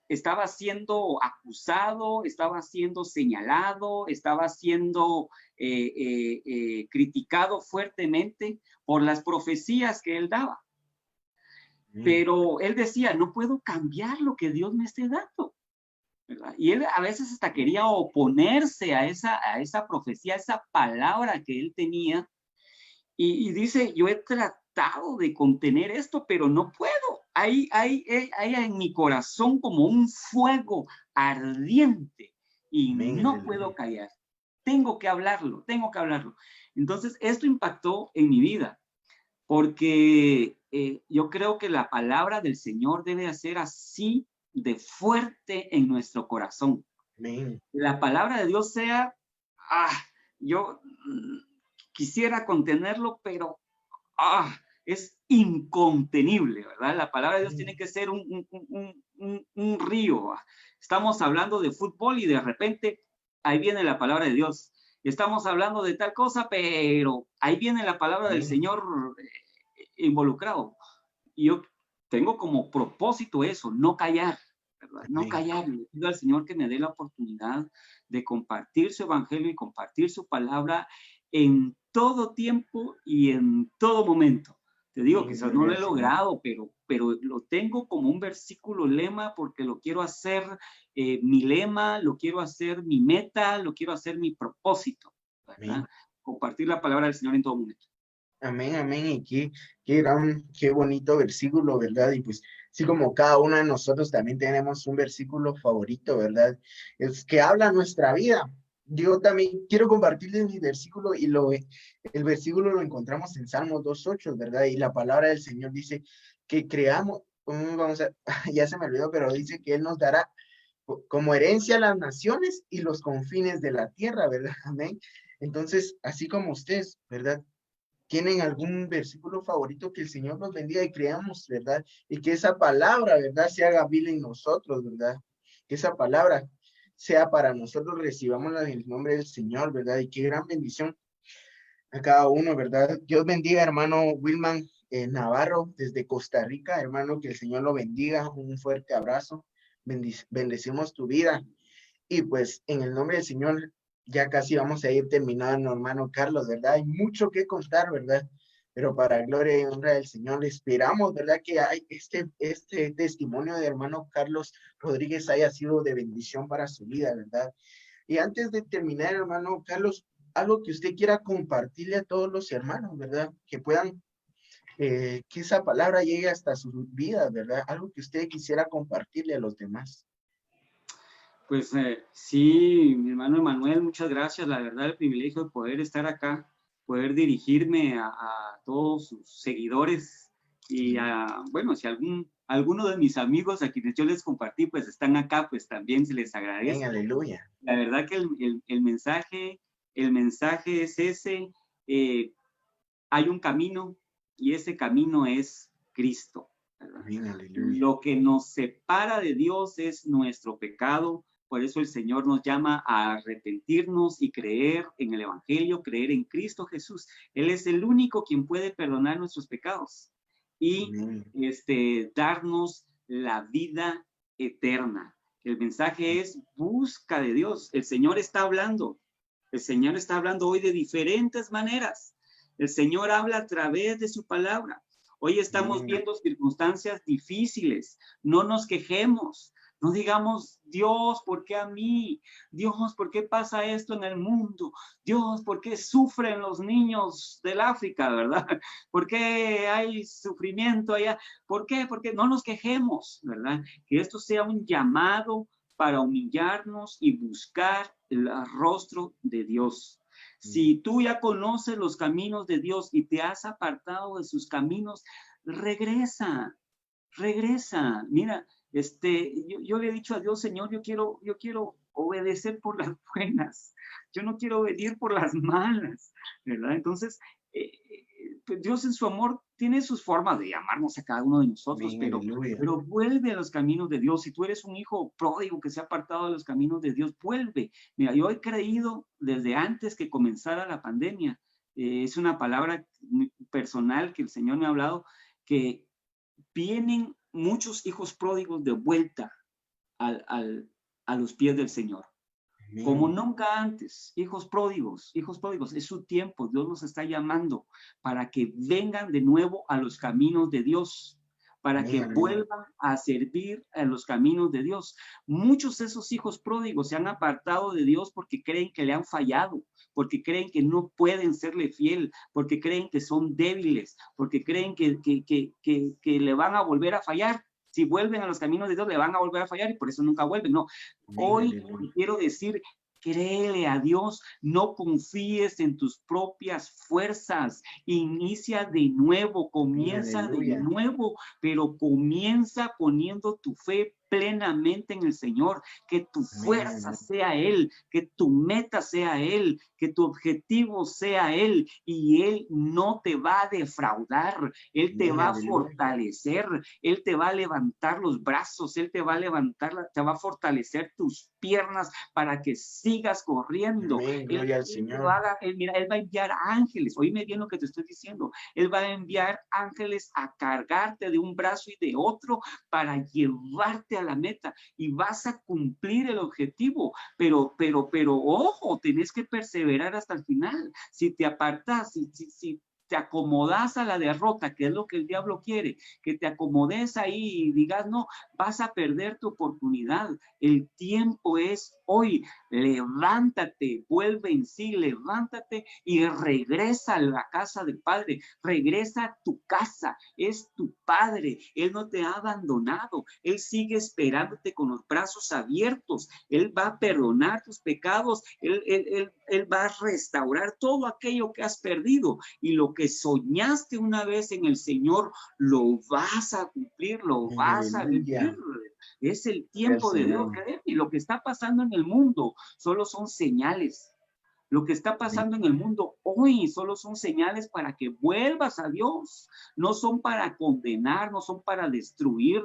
estaba siendo acusado, estaba siendo señalado, estaba siendo criticado fuertemente por las profecías que él daba. Pero él decía, no puedo cambiar lo que Dios me esté dando, ¿verdad? Y él a veces hasta quería oponerse a esa profecía, a esa palabra que él tenía. Y dice, yo he tratado de contener esto, pero no puedo. Hay en mi corazón como un fuego ardiente y Amén, no puedo aleluya. callar. Tengo que hablarlo, tengo que hablarlo. Entonces, esto impactó en mi vida, porque yo creo que la palabra del Señor debe ser así de fuerte en nuestro corazón. Amén. La palabra de Dios sea, yo quisiera contenerlo, pero es incontenible, ¿verdad? La palabra de Dios tiene que ser un río. Estamos hablando de fútbol y de repente ahí viene la palabra de Dios. Estamos hablando de tal cosa, pero ahí viene la palabra del Amén. Señor involucrado. Y yo tengo como propósito eso, no callar, ¿verdad? No Amén. callar. Le pido al Señor que me dé la oportunidad de compartir su evangelio y compartir su palabra en todo tiempo y en todo momento. Te digo, Amén, quizás no gloria lo he al Señor. logrado, pero lo tengo como un versículo lema porque lo quiero hacer mi lema, lo quiero hacer mi meta, lo quiero hacer mi propósito, ¿verdad? Amén. Compartir la palabra del Señor en todo momento. Amén, amén. Y qué bonito versículo, ¿verdad? Y pues, sí, como cada uno de nosotros también tenemos un versículo favorito, ¿verdad? Es que habla nuestra vida. Yo también quiero compartirles mi versículo y el versículo lo encontramos en Salmos 2:8, ¿verdad? Y la palabra del Señor dice que creamos, vamos a, ya se me olvidó, pero dice que Él nos dará como herencia las naciones y los confines de la tierra, ¿verdad? Amén. Entonces, así como ustedes, ¿verdad? ¿Tienen algún versículo favorito? Que el Señor nos bendiga y creamos, ¿verdad? Y que esa palabra, ¿verdad? Se haga vil en nosotros, ¿verdad? Que esa palabra sea para nosotros, recibámosla en el nombre del Señor, ¿verdad? Y qué gran bendición a cada uno, ¿verdad? Dios bendiga, hermano Wilman Navarro, desde Costa Rica, hermano, que el Señor lo bendiga. Un fuerte abrazo. Bendecimos tu vida. Y pues en el nombre del Señor, ya casi vamos a ir terminando, hermano Carlos, ¿verdad? Hay mucho que contar, ¿verdad? Pero para gloria y honra del Señor, esperamos, ¿verdad? Que hay este testimonio de hermano Carlos Rodríguez haya sido de bendición para su vida, ¿verdad? Y antes de terminar, hermano Carlos, algo que usted quiera compartirle a todos los hermanos, ¿verdad? Que puedan, que esa palabra llegue hasta sus vidas, ¿verdad? Algo que usted quisiera compartirle a los demás. Pues sí, mi hermano Emanuel, muchas gracias. La verdad, el privilegio de poder estar acá, poder dirigirme a todos sus seguidores y bueno, si alguno de mis amigos a quienes yo les compartí, pues están acá, pues también se les Amén, agradezco. aleluya. La verdad que el mensaje es ese, hay un camino y ese camino es Cristo, ¿verdad? Amén, aleluya. Lo que nos separa de Dios es nuestro pecado. Por eso el Señor nos llama a arrepentirnos y creer en el Evangelio, creer en Cristo Jesús. Él es el único quien puede perdonar nuestros pecados y Amén. darnos la vida eterna. El mensaje es busca de Dios. El Señor está hablando. El Señor está hablando hoy de diferentes maneras. El Señor habla a través de su palabra. Hoy estamos Amén. viendo circunstancias difíciles. No nos quejemos. No digamos, Dios, ¿por qué a mí? Dios, ¿por qué pasa esto en el mundo? Dios, ¿por qué sufren los niños del África, verdad? ¿Por qué hay sufrimiento allá? ¿Por qué? Porque no nos quejemos, ¿verdad? Que esto sea un llamado para humillarnos y buscar el rostro de Dios. Si tú ya conoces los caminos de Dios y te has apartado de sus caminos, regresa, regresa. Mira, yo le he dicho a Dios, Señor, yo quiero obedecer por las buenas, yo no quiero obedecer por las malas, ¿verdad? Entonces, pues Dios en su amor tiene sus formas de llamarnos a cada uno de nosotros, Amén, aleluya. pero vuelve a los caminos de Dios. Si tú eres un hijo pródigo que se ha apartado de los caminos de Dios, vuelve. Mira, yo he creído desde antes que comenzara la pandemia, es una palabra personal que el Señor me ha hablado, que vienen muchos hijos pródigos de vuelta a los pies del Señor. Como nunca antes, hijos pródigos, es su tiempo. Dios los está llamando para que vengan de nuevo a los caminos de Dios, para que vuelvan a servir a los caminos de Dios. Muchos de esos hijos pródigos se han apartado de Dios porque creen que le han fallado, porque creen que no pueden serle fiel, porque creen que son débiles, porque creen que le van a volver a fallar. Si vuelven a los caminos de Dios, le van a volver a fallar y por eso nunca vuelven. No, hoy quiero decir, créele a Dios, no confíes en tus propias fuerzas, inicia de nuevo, comienza de nuevo, pero comienza poniendo tu fe plenamente en el Señor, que tu fuerza sea Él, que tu meta sea Él, que tu objetivo sea Él, y Él no te va a defraudar, Él te va a fortalecer, Él te va a levantar los brazos, Él te va a levantar, te va a fortalecer tus piernas para que sigas corriendo. Gloria al Señor. Mira, Él va a enviar ángeles, oíme bien lo que te estoy diciendo, Él va a enviar ángeles a cargarte de un brazo y de otro para llevarte a la meta y vas a cumplir el objetivo, pero ojo, tenés que perseverar hasta el final. Si te apartas, si te acomodas a la derrota, que es lo que el diablo quiere, que te acomodes ahí y digas, no, vas a perder tu oportunidad. El tiempo es hoy. Levántate, vuelve en sí, levántate y regresa a la casa del Padre, regresa a tu casa, es tu Padre, Él no te ha abandonado, Él sigue esperándote con los brazos abiertos, Él va a perdonar tus pecados, Él va a restaurar todo aquello que has perdido, y lo que soñaste una vez en el Señor, lo vas a cumplir, lo vas a vivir. Es el tiempo de Dios, y lo que está pasando en el mundo solo son señales. Lo que está pasando en el mundo hoy solo son señales para que vuelvas a Dios. No son para condenar, no son para destruir,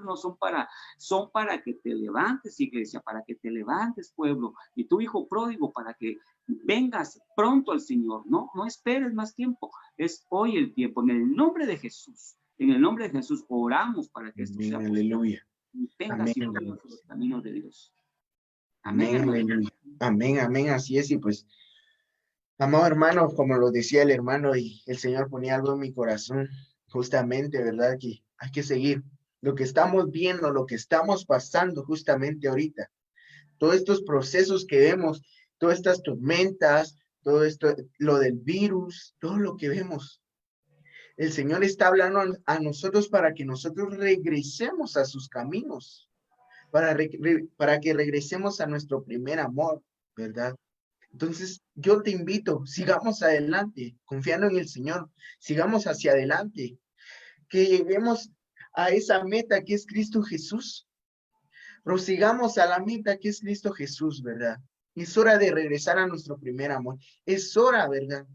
son para que te levantes, iglesia, para que te levantes, pueblo, y tu hijo pródigo, para que vengas pronto al Señor. No esperes más tiempo. Es hoy el tiempo. En el nombre de Jesús, oramos para que esto sea posible. Aleluya. Vengas siempre a los caminos de Dios. Amén. Amén. Así es. Y pues, amado hermano, como lo decía el hermano, y el Señor ponía algo en mi corazón, justamente, ¿verdad? Que hay que seguir lo que estamos viendo, lo que estamos pasando justamente ahorita. Todos estos procesos que vemos, todas estas tormentas, todo esto, lo del virus, todo lo que vemos. El Señor está hablando a nosotros para que nosotros regresemos a sus caminos, para que regresemos a nuestro primer amor, ¿verdad? Entonces, yo te invito, sigamos adelante, confiando en el Señor, sigamos hacia adelante, que lleguemos a esa meta que es Cristo Jesús. Prosigamos a la meta que es Cristo Jesús, ¿verdad? Es hora de regresar a nuestro primer amor. Es hora, ¿verdad?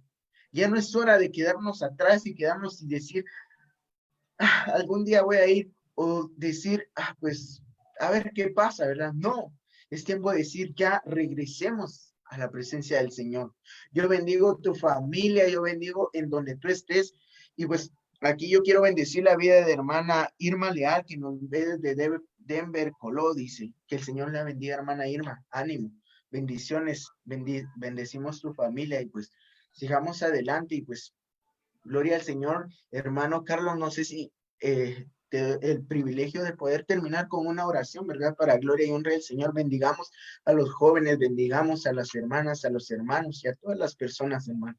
Ya no es hora de quedarnos atrás y quedarnos y decir, algún día voy a ir, o decir, pues, a ver qué pasa, ¿verdad? No, es tiempo de decir, ya regresemos a la presencia del Señor. Yo bendigo tu familia, yo bendigo en donde tú estés, y pues aquí yo quiero bendecir la vida de hermana Irma Leal, que nos ve desde Denver, Coló, dice, que el Señor la bendiga, hermana Irma, ánimo, bendiciones, bendecimos tu familia, y pues sigamos adelante, y pues gloria al Señor. Hermano Carlos, no sé si el privilegio de poder terminar con una oración, ¿verdad? Para gloria y honra del Señor. Bendigamos a los jóvenes, bendigamos a las hermanas, a los hermanos y a todas las personas, hermano.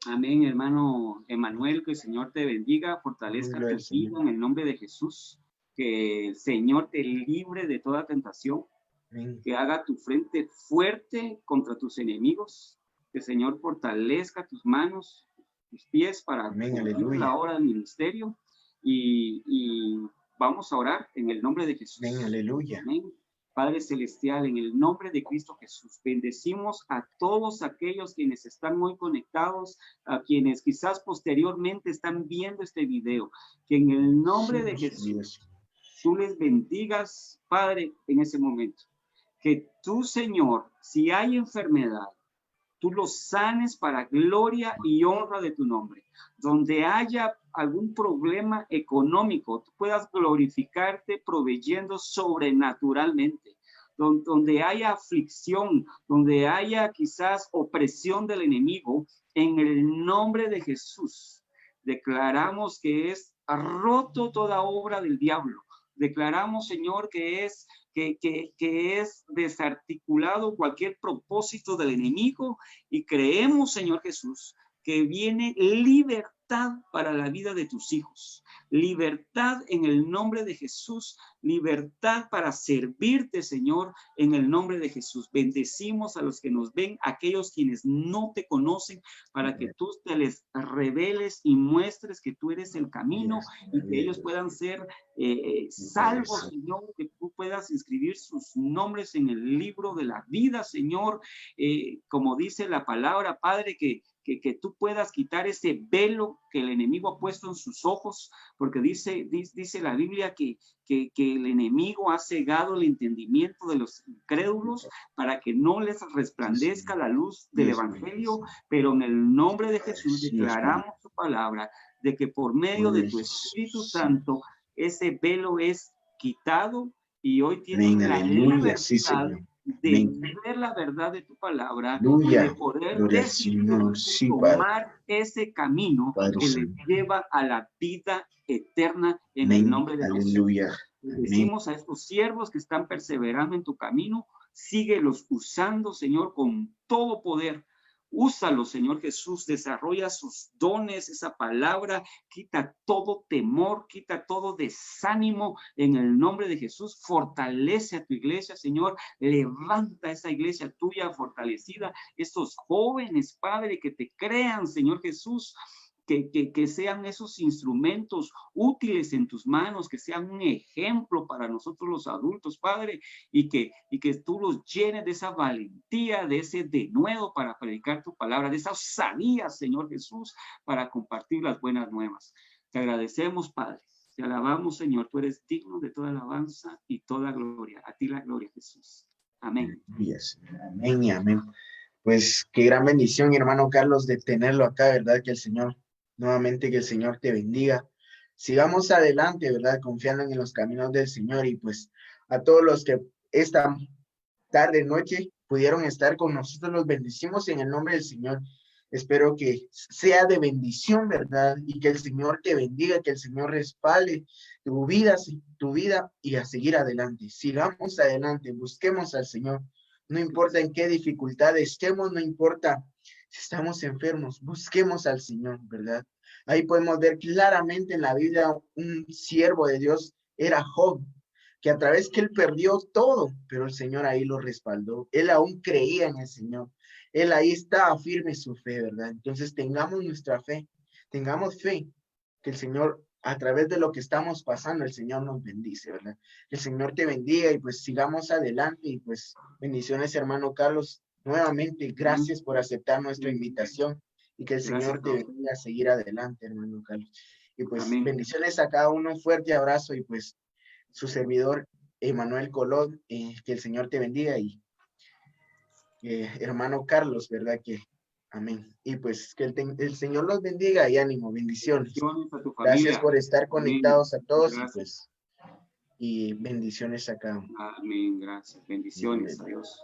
Amén, hermano Emanuel, que el Señor te bendiga, fortalezca tu vida en el nombre de Jesús, que el Señor te libre de toda tentación, amén, que haga tu frente fuerte contra tus enemigos, que el Señor fortalezca tus manos, tus pies para la obra del ministerio, y vamos a orar en el nombre de Jesús. Amén, aleluya. Amén. Padre Celestial, en el nombre de Cristo Jesús, bendecimos a todos aquellos quienes están muy conectados, a quienes quizás posteriormente están viendo este video, que en el nombre de Jesús, tú les bendigas, Padre, en ese momento. Que tú, Señor, si hay enfermedad, tú los sanes para gloria y honra de tu nombre. Donde haya algún problema económico, tú puedas glorificarte proveyendo sobrenaturalmente. Donde haya aflicción, donde haya quizás opresión del enemigo, en el nombre de Jesús, declaramos que es roto toda obra del diablo. Declaramos, Señor, que es desarticulado cualquier propósito del enemigo y creemos, Señor Jesús, que viene libertad para la vida de tus hijos. Libertad en el nombre de Jesús, libertad para servirte, Señor, en el nombre de Jesús. Bendecimos a los que nos ven, aquellos quienes no te conocen, para que tú te les reveles y muestres que tú eres el camino y que ellos puedan ser salvos, Señor, que tú puedas inscribir sus nombres en el libro de la vida, Señor, como dice la palabra, Padre, que tú puedas quitar ese velo que el enemigo ha puesto en sus ojos, porque dice la Biblia que el enemigo ha cegado el entendimiento de los incrédulos para que no les resplandezca la luz del evangelio, pero en el nombre de Jesús declaramos tu palabra de que por medio de tu Espíritu Santo ese velo es quitado y hoy tienen la libertad de ver la verdad de tu palabra, y de poder decidir tomar ese camino que les lleva a la vida eterna en el nombre de Jesús. Decimos a estos siervos que están perseverando en tu camino, síguelos usando, Señor, con todo poder. Úsalo, Señor Jesús, desarrolla sus dones, esa palabra, quita todo temor, quita todo desánimo en el nombre de Jesús, fortalece a tu iglesia, Señor, levanta esa iglesia tuya fortalecida, estos jóvenes, Padre, que te crean, Señor Jesús, que sean esos instrumentos útiles en tus manos, que sean un ejemplo para nosotros los adultos, Padre, y que tú los llenes de esa valentía, de ese denuedo para predicar tu palabra, de esa osadía, Señor Jesús, para compartir las buenas nuevas. Te agradecemos, Padre. Te alabamos, Señor. Tú eres digno de toda alabanza y toda gloria. A ti la gloria, Jesús. Amén. Amén y amén. Pues qué gran bendición, hermano Carlos, de tenerlo acá, ¿verdad? Que el Señor, nuevamente que el Señor te bendiga. Sigamos adelante, ¿verdad? Confiando en los caminos del Señor y pues a todos los que esta tarde, noche pudieron estar con nosotros, los bendecimos en el nombre del Señor. Espero que sea de bendición, ¿verdad? Y que el Señor te bendiga, que el Señor respalde tu vida y a seguir adelante. Sigamos adelante, busquemos al Señor. No importa en qué dificultad estemos, no importa si estamos enfermos, busquemos al Señor, ¿verdad? Ahí podemos ver claramente en la Biblia un siervo de Dios, era Job, que a través que él perdió todo, pero el Señor ahí lo respaldó. Él aún creía en el Señor. Él ahí estaba firme su fe, ¿verdad? Entonces tengamos nuestra fe, tengamos fe que el Señor, a través de lo que estamos pasando, el Señor nos bendice, ¿verdad? Que el Señor te bendiga y pues sigamos adelante y pues bendiciones, hermano Carlos. Nuevamente, gracias por aceptar nuestra invitación y que el Señor te bendiga a seguir adelante, hermano Carlos. Y pues Amén. Bendiciones a cada uno, un fuerte abrazo y pues su servidor, Emanuel Colón, que el Señor te bendiga y hermano Carlos, ¿verdad? Amén. Y pues que el Señor los bendiga y ánimo, bendiciones. Bendiciones a tu familia. Gracias por estar conectados Amén. a todos Gracias. y bendiciones a cada uno. Amén, gracias. Bendiciones. Amén. Adiós.